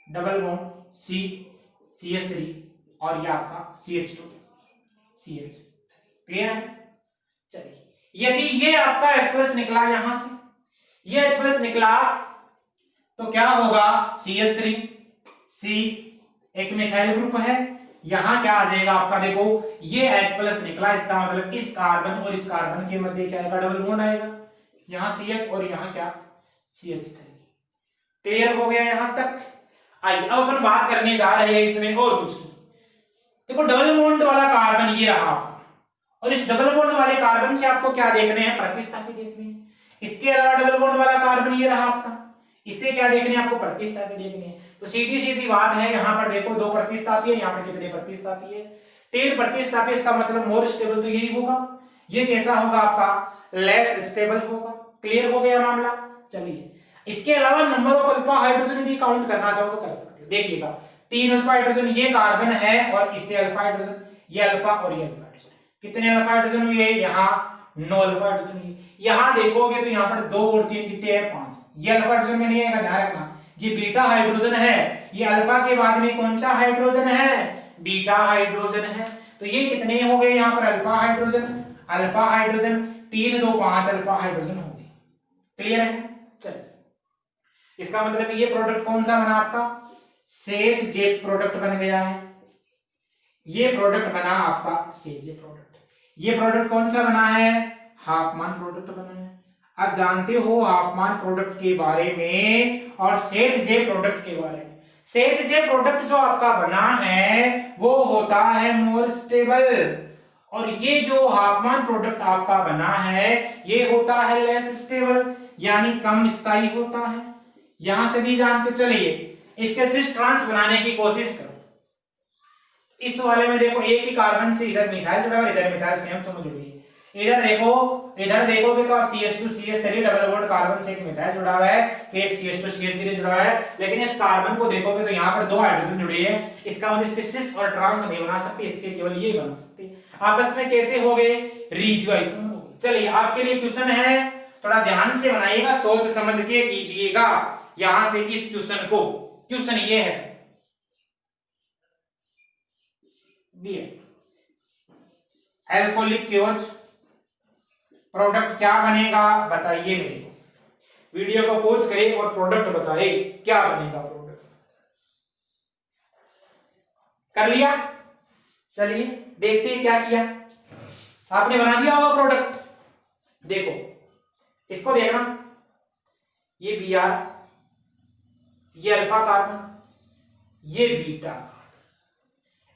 डबल बॉन्ड CH3 और ये आपका CH2 CH। क्लियर है। चलिए यदि ये आपका H+ निकला, यहां से ये H+ निकला तो क्या होगा, CH3 C एक मिथाइल ग्रुप है, यहां क्या आ जाएगा आपका, देखो ये H+ निकला, इसका मतलब इस कार्बन और इस कार्बन के मध्य क्या आएगा, डबल बॉन्ड आएगा। यहां CH और यहां क्या CH3। क्लियर हो गया यहां तक। आइए अब अपन बात करने जा रहे हैं इसमें और कुछ नहीं। देखो डबल बॉन्ड वाला कार्बन ये रहा आपका और इस डबल बॉन्ड वाले कार्बन से आपको क्या देखने हैं, प्रतिस्थापी देखने हैं। इसके अलावा डबल बॉन्ड वाला कार्बन ये रहा आपका, इसे क्या देखने हैं आपको, प्रतिस्थापी देखने हैं। तो सीधी सीधी बात है, यहां पर देखो 2 प्रतिस्थापी है, यहां पर कितने प्रतिस्थापी है, 3 प्रतिस्थापी। इसका मतलब मोर स्टेबल तो यही होगा। ये कैसा होगा आपका, लेस स्टेबल होगा। क्लियर हो गया मामला। चलिए इसके अलावा नंबर ऑफ अल्फा हाइड्रोजन यदि काउंट करना चाहो तो कर सकते हो। देखिएगा 3 अल्फा हाइड्रोजन ये कार्बन है और इससे अल्फा हाइड्रोजन, ये अल्फा और ये अल्फा हाइड्रोजन। कितने अल्फा हाइड्रोजन हुए, यहाँ 9 अल्फा हाइड्रोजन हुए। यहां देखोगे तो यहाँ पर 2 और 3 कितने हैं, 5। ये अल्फा हाइड्रोजन में नहीं आएगा, ध्यान रखना। ये बीटा हाइड्रोजन है, ये अल्फा के बाद में कौन सा हाइड्रोजन है, बीटा हाइड्रोजन है। तो ये कितने हो गए यहाँ पर, alpha hydrogen, alpha hydrogen 3 2 5 alpha hydrogen हो गए। क्लियर है। चलिए इसका मतलब ये प्रोडक्ट कौन सा बना आपका, सेट जेट प्रोडक्ट बन गया है। ये प्रोडक्ट बना आपका सेट जेट प्रोडक्ट। ये प्रोडक्ट कौन सा बना है, हाफमान प्रोडक्ट बना है। आप जानते हो हाफमान प्रोडक्ट के बारे में और सेट जे प्रोडक्ट के बारे में। सेट जे प्रोडक्ट जो आपका बना है वो होता है मोर स्टेबल और ये जो हाफमान प्रोडक्ट आपका बना है ये होता है लेस स्टेबल, यानी कम स्थायी होता है। यहां से भी जानते, चलिए इसके सिस ट्रांस बनाने की कोशिश करो। इस वाले में देखो एक ही कार्बन से इधर मिथाइल जुड़ा है, इधर मिथाइल सेम समझ लो। इधर देखो, इधर देखोगे तो आप CH2CH3 डबल बॉन्ड कार्बन से एक मिथाइल जुड़ा हुआ है, फिर एक CH2CH3 जुड़ा हुआ है। लेकिन इस कार्बन को देखोगे तो यहाँ पर 2 हाइड्रोजन जुड़े हैं, इसका मतलब इसके सिस और ट्रांस नहीं बना सकते, इसके केवल ये बना सकते हैं। आपस में कैसे हो गए? रिजुआइजेशन हो गए। चलिए आपके लिए क्वेश्चन है, थोड़ा ध्यान से बनाइएगा, सोच समझ के कीजिएगा। यहां से इस क्वेश्चन को, क्वेश्चन ये है एल्कोहलिक क्योच प्रोडक्ट क्या बनेगा बताइए मेरे को। वीडियो को पॉज करें और प्रोडक्ट बताए क्या बनेगा प्रोडक्ट। कर लिया? चलिए देखते हैं क्या किया आपने। बना दिया होगा प्रोडक्ट। देखो इसको देखना, ये Br, ये अल्फा कार्बन, ये बीटा।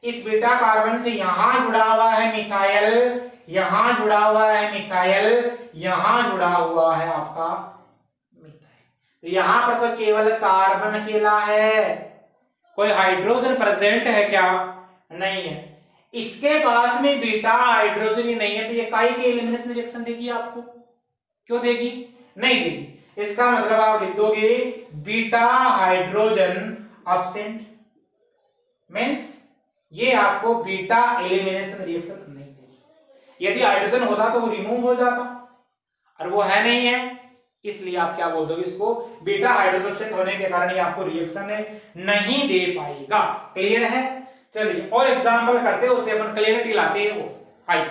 इस बीटा कार्बन से यहां जुड़ा हुआ है मिथाइल, यहां जुड़ा हुआ है मिथाइल, यहां जुड़ा हुआ है आपका मिथाइल। तो यहां पर तो केवल कार्बन अकेला है, कोई हाइड्रोजन प्रेजेंट है क्या? नहीं है। इसके पास में बीटा हाइड्रोजन ही नहीं है, तो ये काई के एलिमिनेशन रिएक्शन देगी आपको? क्यों देगी? नहीं देगी। इसका मतलब आप लिख दोगे बीटा हाइड्रोजन एब्सेंट, मींस ये आपको बीटा एलिमिनेशन रिएक्शन नहीं देगी। यदि हाइड्रोजन होता तो वो रिमूव हो जाता, और वो है नहीं है, इसलिए आप क्या बोल दोगे इसको? बीटा हाइड्रोजन होने के कारण ये आपको रिएक्शन नहीं दे पाएगा। क्लियर है? चलिए और एग्जांपल करते हैं, उससे अपन क्लियरिटी लाते हैं। आइए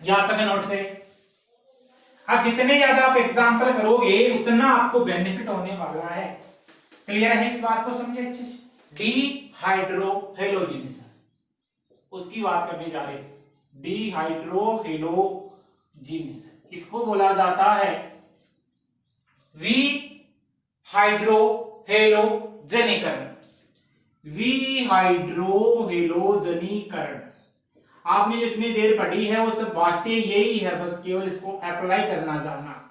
यहां तक नोट करें। अब जितने ज्यादा आप एग्जांपल करोगे उतना आपको बेनिफिट होने वाला है। क्लियर है? इस बात को समझे अच्छे से। डिहाइड्रोहेलोजिनेशन, उसकी बात करने जा रहे हैं। डिहाइड्रोहेलोजिनेशन इसको बोला जाता है विहाइड्रोहेलोजनीकरण। विहाइड्रोहेलोजनीकरण आपने जितनी देर पढ़ी है वो सब बातें यही है, बस केवल इसको अप्लाई करना जानना।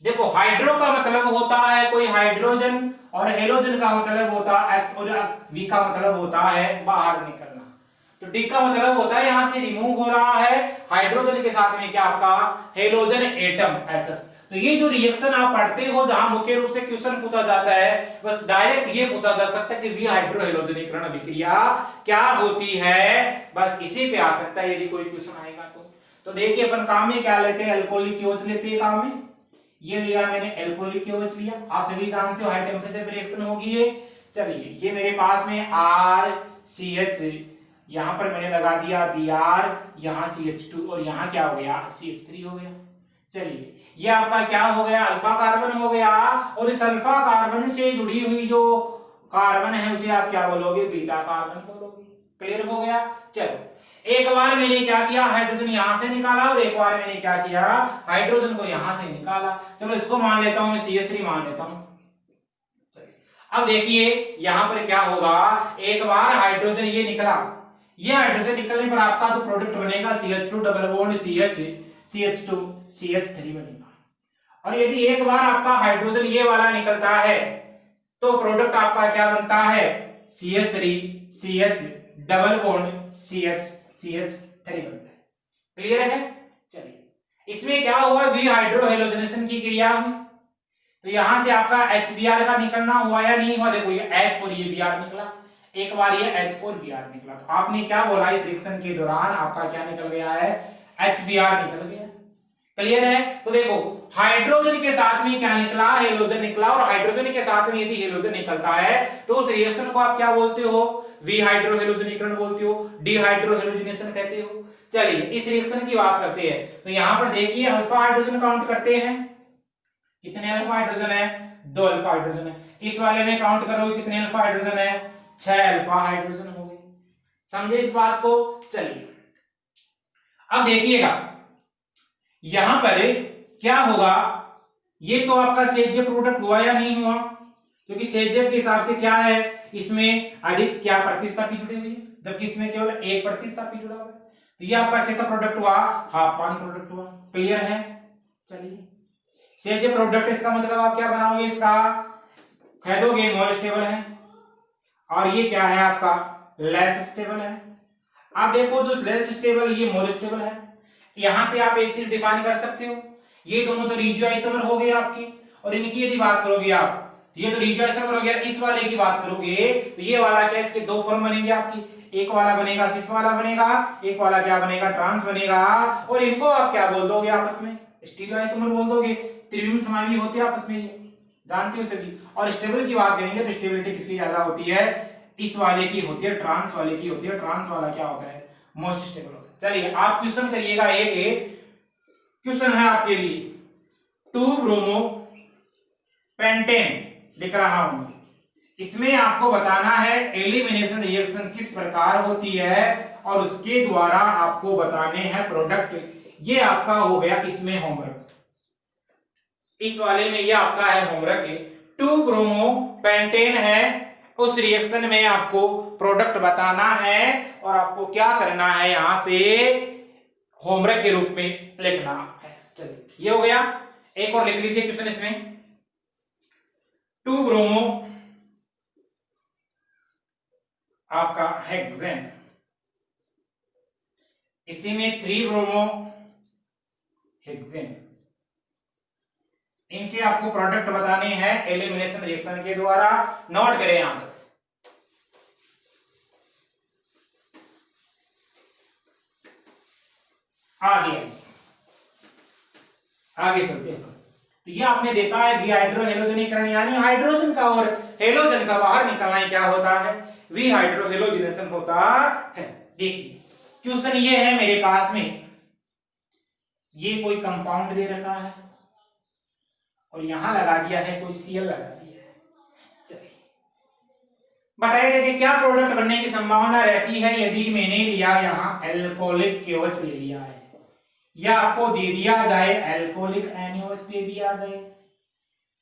देखो हाइड्रो का मतलब होता है कोई हाइड्रोजन, और हेलोजन का मतलब होता है एक्स, और वी का मतलब होता है बाहर निकलना। तो डी का मतलब होता है यहां से रिमूव हो रहा है हाइड्रोजन के साथ में क्या आपका हेलोजन एटम एचएस। तो ये जो रिएक्शन आप पढ़ते हो जहां मुख्य रूप से क्वेश्चन पूछा जाता है, बस डायरेक्ट ये पूछा जा सकता है कि विहाइड्रोहेलोजनीकरण अभिक्रिया क्या होती है, बस इसी पे आ सकता है यदि कोई क्वेश्चन आएगा तो देखिए अपन काम में क्या लेते हैं, अल्कोहलिक क्योच लेते हैं काम में। ये लिया मैंने एल्कोहलिक क्योच लिया, आप सभी जानते हो हाई टेम्परेचर पे रिएक्शन होगी ये। चलिए ये मेरे पास में RCH, यहां पर मैंने लगा दिया Br, यहां CH2 और यहां क्या हो गया CH3 हो गया। चलिए ये आपका क्या हो गया, अल्फा कार्बन हो गया, और इस अल्फा कार्बन से जुड़ी हुई जो कार्बन है उसे आप क्या बोलोगे, बीटा कार्बन बोलोगे। क्लियर हो गया? चलो एक बार मैंने क्या किया, हाइड्रोजन यहां से निकाला, और एक बार मैंने क्या किया, हाइड्रोजन को यहां से निकाला। चलो इसको मान लेता हूं मैं CH3 मान लेता हूं। चलिए अब देखिए यहां पर क्या होगा, एक बार हाइड्रोजन ये निकला, ये हाइड्रोजन निकलने पर आपका जो प्रोडक्ट बनेगा CH2 double bond CH2 CH3 बनेगा। और यदि एक बार आपका हाइड्रोजन ये वाला निकलता है तो प्रोडक्ट आपका क्या बनता है, CH3 CH double bond CH3 बनता है। क्लियर है? चलिए इसमें क्या हुआ, विहाइड्रोहेलोजनेशन की क्रिया हुई, तो यहां से आपका HBr का निकलना हुआ या नहीं हुआ। देखो ये H और ये Br निकला, एक बार ये H और Br निकला, तो आपने क्या बोला, इस रिएक्शन के दौरान आपका क्या निकल गया है, HBr निकल गया। क्लियर है? तो देखो हाइड्रोजन के साथ में क्या निकला, हेलोजन निकला, और हाइड्रोजन के साथ में यदि हेलोजन निकलता है तो उस रिएक्शन को आप क्या बोलते हो, विहाइड्रोहेलोजनीकरण बोलते हो, डिहाइड्रोहेलोजिनेशन कहते हो। चलिए इस रिएक्शन की बात करते हैं, तो यहां पर देखिए अल्फा हाइड्रोजन काउंट करते हैं, कितने अल्फा हाइड्रोजन है, 2 अल्फा हाइड्रोजन है। इस वाले में काउंट करोगे कितने अल्फा हाइड्रोजन है, 6 अल्फा हाइड्रोजन हो गए। समझे इस बात को? चलिए अब देखिएगा यहां पर क्या होगा, ये तो आपका सेजब प्रोडक्ट हुआ या नहीं हुआ, क्योंकि सेजब के हिसाब से क्या है, इसमें अधिक क्या प्रतिस्थापी जुड़ी हुई है, जबकि इसमें केवल एक प्रतिस्थापी जुड़ा हुआ है। तो ये आपका कैसा प्रोडक्ट हुआ, हाफ पान प्रोडक्ट हुआ। क्लियर है? चलिए ये प्रोडक्ट, इसका मतलब आप क्या बनाओगे, इसका कह दोगे मोर स्टेबल है, और ये क्या है आपका लेस स्टेबल है। आप देखो जो लेस स्टेबल ये मोर स्टेबल है। यहां से आप एक चीज डिफाइन कर सकते हो, ये दोनों तो रिजियो आइसोमर हो गए आपके, और इनकी यदि बात करोगे आप तो ये तो रिजियो आइसोमर हो गया। इस वाले की बात करोगे तो ये वाला क्या, इसके दो फॉर्म बनेंगे आपकी, एक वाला बनेगा सिस वाला बनेगा, एक वाला क्या बनेगा ट्रांस बनेगा, और इनको आप क्या बोल दोगे आपस में, स्टीरियो आइसोमर बोल दोगे। त्रिविम समानी होते हैं आपस में, ये जानते हो सभी। और स्टेबल की बात करेंगे तो स्टेबिलिटी किसकी ज्यादा होती है, इस वाले की होती है, ट्रांस वाले की होती है। ट्रांस वाला क्या होता है, मोस्ट स्टेबल होता है। चलिए आप क्वेश्चन करिएगा, एक क्वेश्चन है आपके लिए, 2 ब्रोमो पेंटेन लिख रहा हूं। इसमें आपको बताना है एलिमिनेशन रिएक्शन किस प्रकार होती है, और उसके द्वारा आपको बताने हैं प्रोडक्ट। ये आपका हो गया इसमें होमवर्क, इस वाले में ये आपका है होमवर्क। 2 ब्रोमो पेंटेन है, उस रिएक्शन में आपको प्रोडक्ट बताना है, और आपको क्या करना है, यहां से होमवर्क के रूप में लिखना है। चलिए ये हो गया। एक और लिख लीजिए क्वेश्चन इसमें, 2 ब्रोमो आपका हेक्सेन, इसी में 3 ब्रोमो हेक्सेन, इनके आपको प्रोडक्ट बताने हैं एलिमिनेशन रिएक्शन के द्वारा। नोट करें यहां तक। आगे चलते हैं। तो ये आपने देखा है विहाइड्रो हेलोजनीकरण, यानी हाइड्रोजन का और हेलोजन का बाहर निकलना ही क्या होता है, विहाइड्रो हेलोजिनेशन होता है। देखिए क्वेश्चन ये है मेरे पास में, ये कोई कंपाउंड दे रखा है और यहां लगा दिया है कोई Cl लगा दिया है। चलिए बताइए कि क्या प्रोडक्ट बनने की संभावना रहती है यदि मैंने लिया यहां एल्कोहलिक KOH ले लिया है, या आपको दे दिया जाए एल्कोहलिक NaOH दे दिया जाए,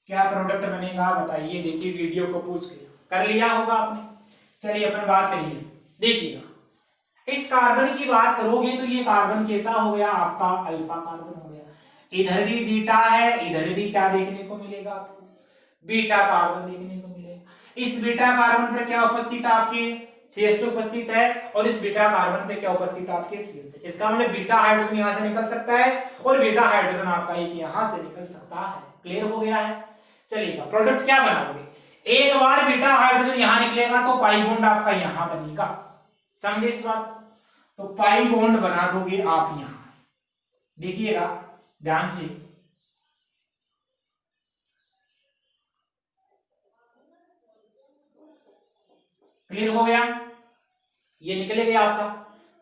क्या प्रोडक्ट बनेगा बताइए। देखिए वीडियो को पूछ के कर लिया होगा आपने। चलिए अपन बात करिए, देखिएगा इस कार्बन की बात करोगे तो ये कार्बन कैसा हो गया आपका, अल्फा कार्बन हो गया। इधर भी बीटा है, इधर भी क्या देखने को मिलेगा आपको, बीटा कार्बन देखने को मिलेगा। इस बीटा कार्बन पर क्या उपस्थित है आपके, CH2 उपस्थित है, और इस बीटा कार्बन पे क्या उपस्थित है आपके CH3। इसका मतलब बीटा हाइड्रोजन यहां से निकल सकता है, और बीटा हाइड्रोजन आपका एक यहां से निकल सकता है। क्लियर हो गया है? चलिएगा प्रोडक्ट क्या बनाओगे, एक बार बीटा हाइड्रोजन यहां निकलेगा तो पाई बॉन्ड आपका यहां बनेगा, समझे इस बात। तो पाई बॉन्ड बना दोगे आप यहां, देखिएगा ध्यान से। क्लियर हो गया, ये निकलेगा आपका।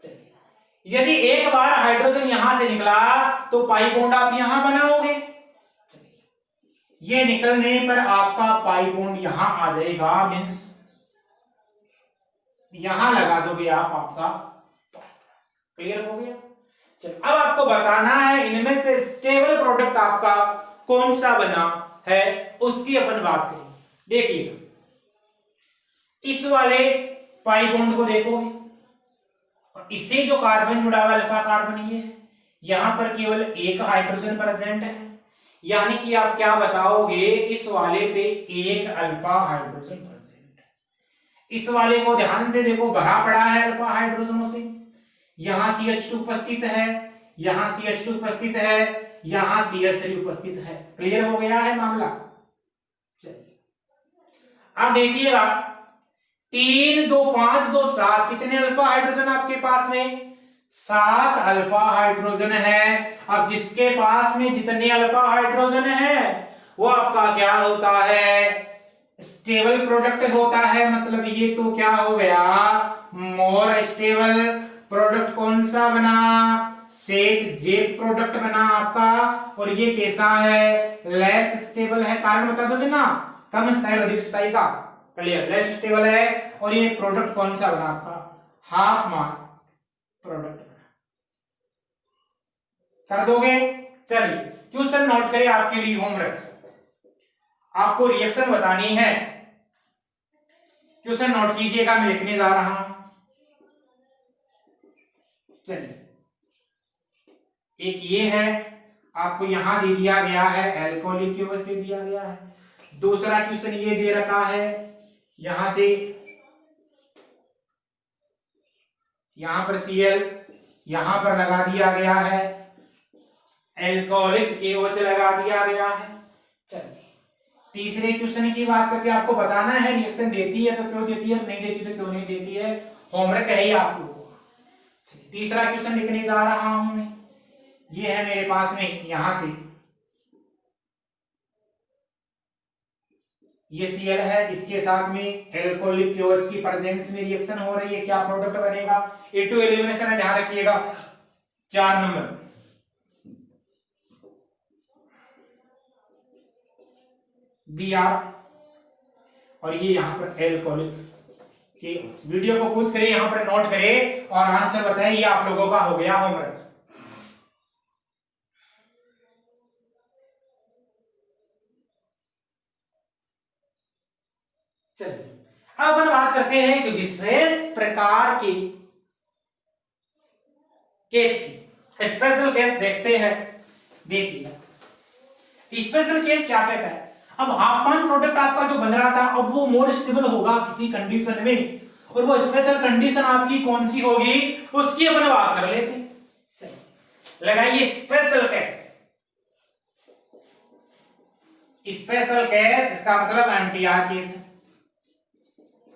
चलिए यदि एक बार हाइड्रोजन यहां से निकला तो पाई बॉन्ड आप यहां बनाओगे। चलिए ये निकलने पर आपका पाई बॉन्ड यहां आ जाएगा, मींस यहां लगा दोगे आप आपका। क्लियर हो गया? चलो अब आपको बताना है इनमें से स्टेबल प्रोडक्ट आपका कौन सा बना है, उसकी अपन बात करेंगे। देखिएगा इस वाले पाई बॉन्ड को देखोगे, और इससे जो कार्बन जुड़ा हुआ अल्फा कार्बन ये है, यहां पर केवल एक हाइड्रोजन प्रेजेंट है, यानी कि आप क्या बताओगे, इस वाले पे एक अल्फा हाइड्रोजन प्रेजेंट है। इस वाले को ध्यान से देखो, भरा पड़ा है अल्फा हाइड्रोजनों से। यहां CH2 उपस्थित है, यहां CH2 उपस्थित है, यहां CH3 उपस्थित है। क्लियर हो गया है मामला? चलिए अब देखिएगा 3 2 5 2 7, कितने अल्फा हाइड्रोजन आपके पास में, 7 अल्फा हाइड्रोजन है। अब जिसके पास में जितने अल्फा हाइड्रोजन है वो आपका क्या होता है, स्टेबल प्रोडक्ट होता है। मतलब ये तो क्या हो गया, मोर स्टेबल प्रोडक्ट। कौन सा बना, सेट जेक प्रोडक्ट बना आपका। और ये कैसा है, लेस स्टेबल है। कारण बता दोगे ना, कम स्थायी अधिक स्थायी का। क्लियर, लेस स्टेबल है। और ये प्रोडक्ट कौन सा बना आपका, हाफ मार्क प्रोडक्ट कर दोगे। चलिए क्वेश्चन नोट करें, आपके लिए होमवर्क, आपको रिएक्शन बतानी है। क्वेश्चन नोट कीजिएगा, मैं लिखने जा रहा हूं। चलिए, एक ये है, आपको यहां दे दिया गया है एल्कोहलिक केओएच दे दिया गया है। दूसरा क्वेश्चन ये दे रखा है, यहां से यहां पर Cl, यहां पर लगा दिया गया है एल्कोहलिक केओएच लगा दिया गया है। चलिए, तीसरे क्वेश्चन की बात करते हैं। आपको बताना है रिएक्शन देती है तो क्यों देती है, नहीं देती तो क्यों नहीं देती है, होमवर्क है ही आप लोगों का। तीसरा क्वेश्चन लिखने जा रहा हूं मैं, ये है मेरे पास में, यहां से ये Cl है, इसके साथ में एल्कोहलिक केओएच की प्रेजेंस में रिएक्शन हो रही है, क्या प्रोडक्ट बनेगा, A2 एलिमिनेशन है, ध्यान रखिएगा 4 नंबर। Br और ये यहां पर एल्कोहलिक के, वीडियो को पूछ करें, यहां पर नोट करें और आंसर बताएं, ये आप लोगों का हो गया होमवर्क। चलिए, अब अपन बात करते हैं एक विशेष प्रकार के केस की, स्पेशल केस देखते हैं। देखिए स्पेशल केस क्या कहता है, अब हाफमान प्रोडक्ट आपका जो बन रहा था, अब वो मोर स्टेबल होगा किसी कंडीशन में, और वो स्पेशल कंडीशन आपकी कौन सी होगी उसकी अपन बात कर लेते हैं। चलिए, लगाइए स्पेशल केस। स्पेशल केस इसका मतलब एमटीआर केस है।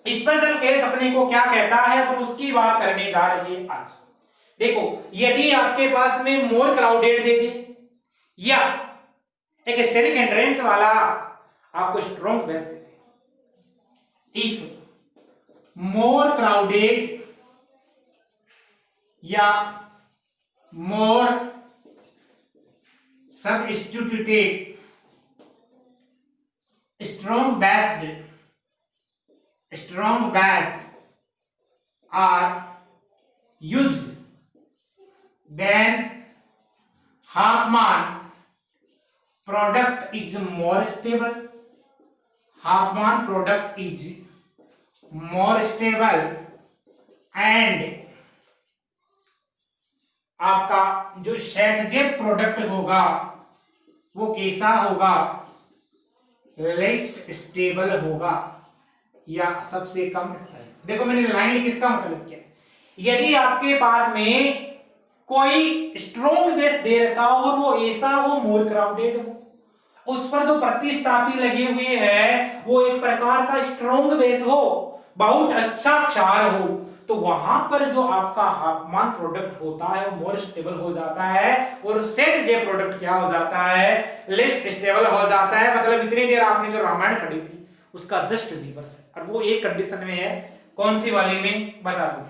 स्पेशल केस अपने को क्या कहता है, अपन उसकी बात करने जा रहे हैं आज। देखो, यदि आपके पास में मोर क्राउडेड दे दे या एक स्टेरिक एंड्रेंस वाला आपको strong base they they, if more crowded या मोर substituted strong bases are used, then Huffman product is more stable. Huffman product is more stable and आपका जो शेटजेट प्रोडक्ट होगा वो कैसा होगा, लेस्ट स्टेबल होगा या सबसे कम स्थायी। देखो मैंने लाइन लिखी, इसका मतलब क्या है, यदि आपके पास में कोई स्ट्रॉन्ग बेस दे रखा हो और वो ऐसा हो मोर क्राउडेड हो, उस पर जो प्रतिस्थापी लगे हुए हैं वो एक प्रकार का स्ट्रॉन्ग बेस हो, बहुत अच्छा क्षार हो, तो वहां पर जो आपका हाफमान प्रोडक्ट होता है वो मोर स्टेबल हो जाता है और सेट जे प्रोडक्ट क्या हो जाता है, लेस्ट स्टेबल हो जाता है। मतलब इतनी देर आपने जो रामायण पढ़ी थी उसका जस्ट रिवर्स है, और वो एक कंडीशन में है, कौन सी वाली में बता दो।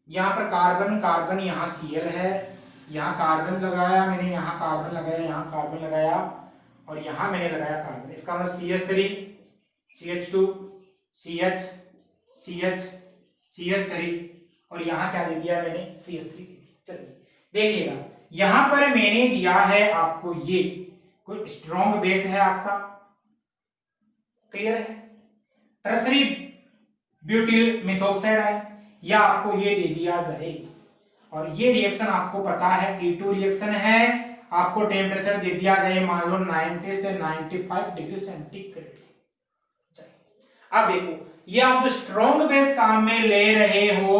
यहाँ पर कार्बन कार्बन, यहाँ Cl है, यहाँ कार्बन लगाया मैंने, यहाँ कार्बन लगाया, यहाँ कार्बन लगाया और यहाँ मैंने लगाया कार्बन, इसका मतलब CH3 CH2 CH CH CH3 और यहाँ क्या दे दिया मैंने, CH3 दे दिया। चलिए देखिएगा, यहां पर मैंने दिया है आपको ये कोई स्ट्रॉन्ग बेस है आपका, क्लियर है, टर्सरी ब्यूटिल मेथोक्साइड है, या आपको ये दे दिया जाए, और ये रिएक्शन आपको पता है E2 रिएक्शन है, आपको टेम्परेचर दे दिया जाए मान लो 90 से 95 डिग्री सेंटीग्रेड। अब देखो, ये आप जो स्ट्रॉन्ग बेस काम में ले रहे हो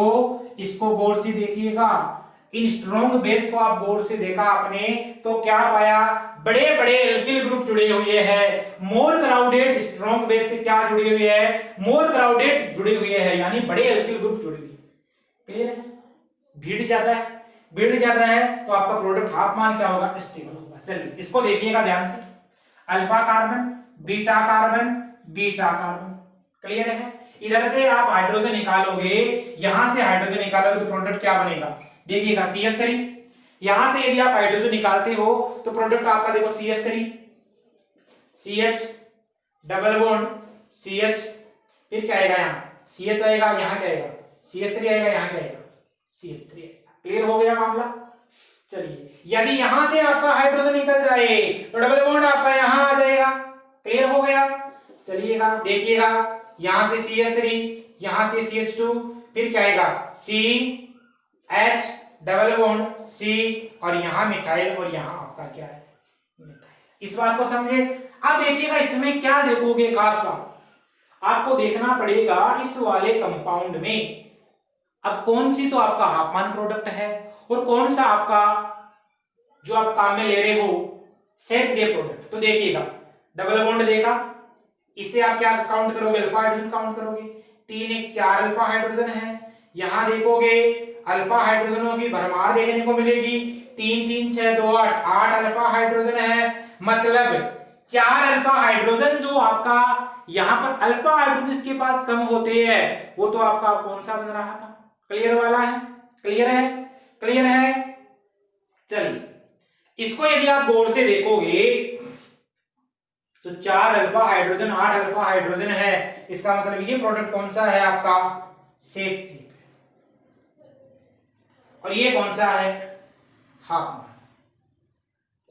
इसको गौर से देखिएगा, इन स्ट्रॉन्ग बेस को आप गौर से देखा आपने तो क्या पाया, बड़े बड़े एल्किल ग्रुप जुड़े हुए हैं, मोर क्राउडेड स्ट्रॉन्ग बेस से क्या जुड़े हुए हैं, मोर क्राउडेड जुड़े हुए हैं, यानी बड़े एल्किल ग्रुप जुड़े हुए हैं, क्लियर है। भीड़ ज्यादा है, भीड़ ज्यादा है तो आपका प्रोडक्ट हाफमान क्या होगा, स्टेबल होगा। चलिए इसको देखिएगा ध्यान से, alpha carbon beta carbon beta carbon, clear है। इधर से आप हाइड्रोजन निकालोगे, यहां से हाइड्रोजन निकालोगे तो प्रोडक्ट क्या बनेगा, देखिएगा CH3, यहां से यदि आप हाइड्रोजन निकालते हो तो प्रोडक्ट आपका देखो CH3 CH double bond CH, फिर क्या आएगा, यहाँ CH आएगा, यहाँ क्या आएगा CH3 आएगा, यहाँ क्या आएगा CH3 आएगा। क्लियर हो गया मामला। चलिए यदि यहां से आपका हाइड्रोजन निकल जाए तो डबल बॉन्ड आपका यहां आ जाएगा, क्लियर हो गया। चलिएगा देखिएगा, यहां से CH3, यहां से CH2, फिर क्या आएगा CH डबल बॉन्ड C और यहाँ मिथाइल और यहाँ आपका क्या है मिथाइल। इस बात को समझे। अब देखिएगा इसमें क्या देखोगे, खास बात आपको देखना पड़ेगा इस वाले कंपाउंड में अब कौन सी तो आपका हाफमान प्रोडक्ट है और कौन सा आपका जो आप काम में ले रहे हो सेक्स जे प्रोडक्ट। तो देखिएगा डबल बॉन्ड देखा, इसे आप क्या काउंट करोगे, अल्फा हाइड्रोजन काउंट करोगे, 3 1 4 अल्फा हाइड्रोजन है। यहां देखोगे अल्फा हाइड्रोजनों की भरमार देखने को मिलेगी, 3 3 6 2 8 8 अल्फा हाइड्रोजन है। मतलब 4 अल्फा हाइड्रोजन जो आपका यहां पर अल्फा हाइड्रोजन इसके पास कम होते हैं वो तो आपका कौन सा बन रहा था, क्लियर वाला है, क्लियर है, क्लियर है। चलिए इसको यदि आप गौर से देखोगे तो 4 अल्फा हाइड्रोजन 8 अल्फा हाइड्रोजन है, इसका मतलब ये प्रोडक्ट कौन सा है आपका सेक्स, और ये कौन सा है हाफमान।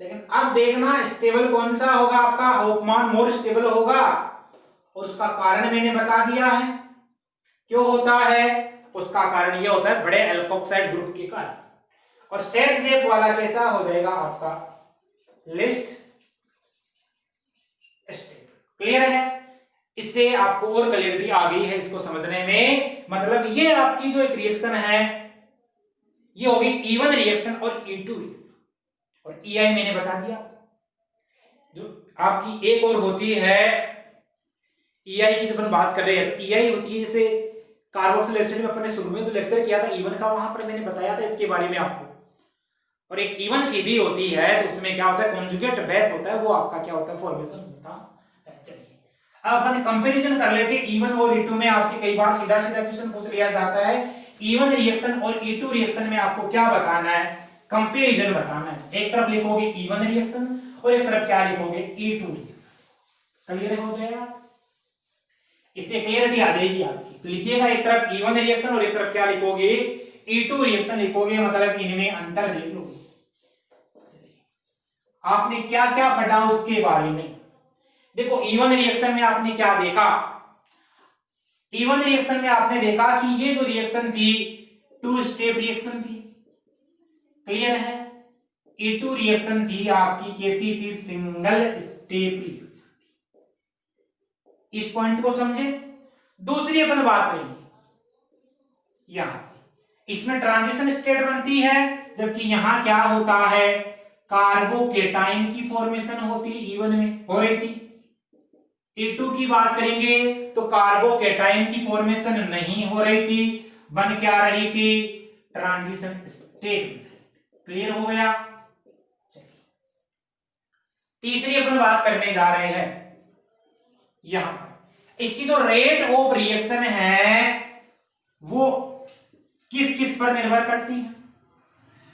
लेकिन अब देखना स्टेबल कौन सा होगा आपका, हाफमान मोर स्टेबल होगा और उसका कारण मैंने बता दिया है क्यों होता है। उसका कारण ये होता है बड़े एल्कोक्साइड ग्रुप के कारण। और सेट जेप वाला कैसा हो जाएगा आपका लिस्ट स्टेबल, क्लियर है। इससे आपको और क्लियरिटी आ गई है इसको समझने में। मतलब ये आपकी जो एक रिएक्शन है ये होगी इवन रिएक्शन और E2 रिएक्शन, और EI मैंने बता दिया। जो आपकी एक और होती है EI की, जब हम बात कर रहे हैं तो EI होती है जैसे कार्बोक्सिल एसिड में अपन ने शुरू में जो लेक्चर किया था इवन का, वहां पर मैंने बताया था इसके बारे में आपको। और एक इवन CB होती है तो उसमें क्या होता है कॉन्जुगेट बेस होता है, वो आपका क्या होता है फॉर्मेशन होता है। चलिए अब अपन कंपैरिजन कर लेते हैं E1 और E2 में। आपसे कई बार सीधा सीधा क्वेश्चन पूछ लिया जाता है E1 रिएक्शन और E2 रिएक्शन में आपको क्या बताना है, कंपैरिजन बताना है। एक तरफ लिखोगे E1 रिएक्शन और एक तरफ क्या लिखोगे E2 रिएक्शन, क्लियर हो जाएगा। इससे क्लियरिटी आ जाएगी आपकी। तो लिखिएगा एक तरफ E1 रिएक्शन और एक तरफ क्या लिखोगे E2 रिएक्शन लिखोगे, मतलब इनमें अंतर देख लो। आपने क्या क्या पढ़ा उसके बारे में देखो। E1 रिएक्शन में आपने क्या देखा, E1 रिएक्शन में आपने देखा कि ये जो रिएक्शन थी 2 स्टेप रिएक्शन थी, क्लियर है। E2 रिएक्शन थी आपकी कैसी थी, सिंगल स्टेप रिएक्शन। इस पॉइंट को समझे। दूसरी अपन बात करेंगे यहां से, इसमें ट्रांजिशन स्टेट बनती है जबकि यहां क्या होता है कार्बोकेटाइन की फॉर्मेशन होती है, E1 में हो रही थी। E2 की बात करेंगे तो कार्बोकेटाइन की फॉर्मेशन नहीं हो रही थी, बन क्या रही थी ट्रांजिशन स्टेट, क्लियर हो गया। चलिए तीसरी अपन बात करने जा रहे हैं यहां इसकी जो रेट ऑफ रिएक्शन है वो किस किस पर निर्भर करती है।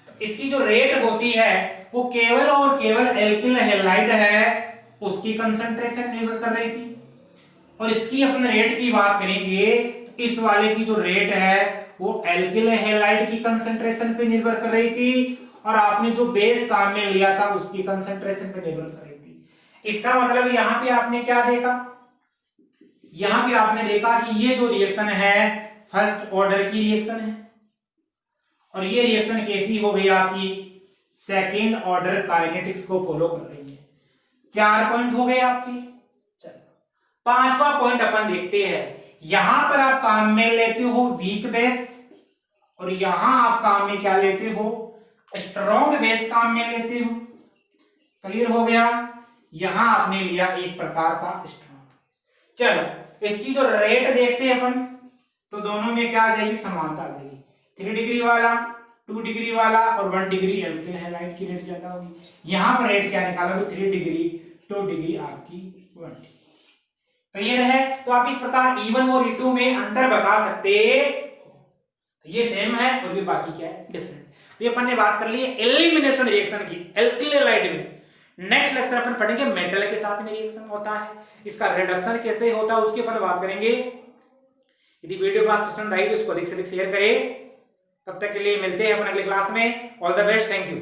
तो इसकी जो रेट होती है वो केवल और केवल एल्किल हैलाइड है उसकी कंसंट्रेशन निर्भर कर रही थी। और इसकी अपन रेट की बात करेंगे तो इस वाले की जो रेट है वो एल्किल हैलाइड की कंसंट्रेशन पे निर्भर कर रही थी, और आपने जो बेस काम में लिया था उसकी कंसंट्रेशन पे निर्भर कर रही थी। इसका मतलब यहां पे आपने क्या देखा, यहां पे आपने देखा कि ये जो रिएक्शन है फर्स्ट ऑर्डर की रिएक्शन है और ये रिएक्शन कैसी हो गई आपकी सेकेंड ऑर्डर काइनेटिक्स को फॉलो कर रही है। 4 पॉइंट हो गए आपके। चलो 5वां पॉइंट अपन देखते हैं। यहां पर आप काम में लेते हो वीक बेस और यहां आप काम में क्या लेते हो स्ट्रॉन्ग बेस काम में लेते हो, क्लियर हो गया। यहां आपने लिया एक प्रकार का स्ट्रॉन्ग बेस। चलो इसकी जो रेट देखते हैं अपन तो दोनों में क्या आ जाएगी समानता आ जाएगी। 3 डिग्री वाला 2 डिग्री वाला और 1 डिग्री एल्किल हैलाइड की रेट ज्यादा होगी। यहां पर रेट क्या निकालोगे 3 डिग्री 2 डिग्री आपकी 1 डिग्री, क्लियर है। तो आप इस प्रकार E1 और E2 में अंतर बता सकते, ये सेम है और ये बाकी क्या है डिफरेंट। तो ये अपन ने बात कर ली है एलिमिनेशन रिएक्शन की एल्किल हैलाइड में। नेक्स्ट लेक्चर अपन पढ़ेंगे मेटल के साथ में रिएक्शन होता है, इसका रिडक्शन कैसे होता है उसकी अपन बात करेंगे। यदि वीडियो क्लास पसंद आई तो इसको अधिक से अधिक शेयर करें। तब तक के लिए मिलते हैं अपन अगली क्लास में। All the best, thank you.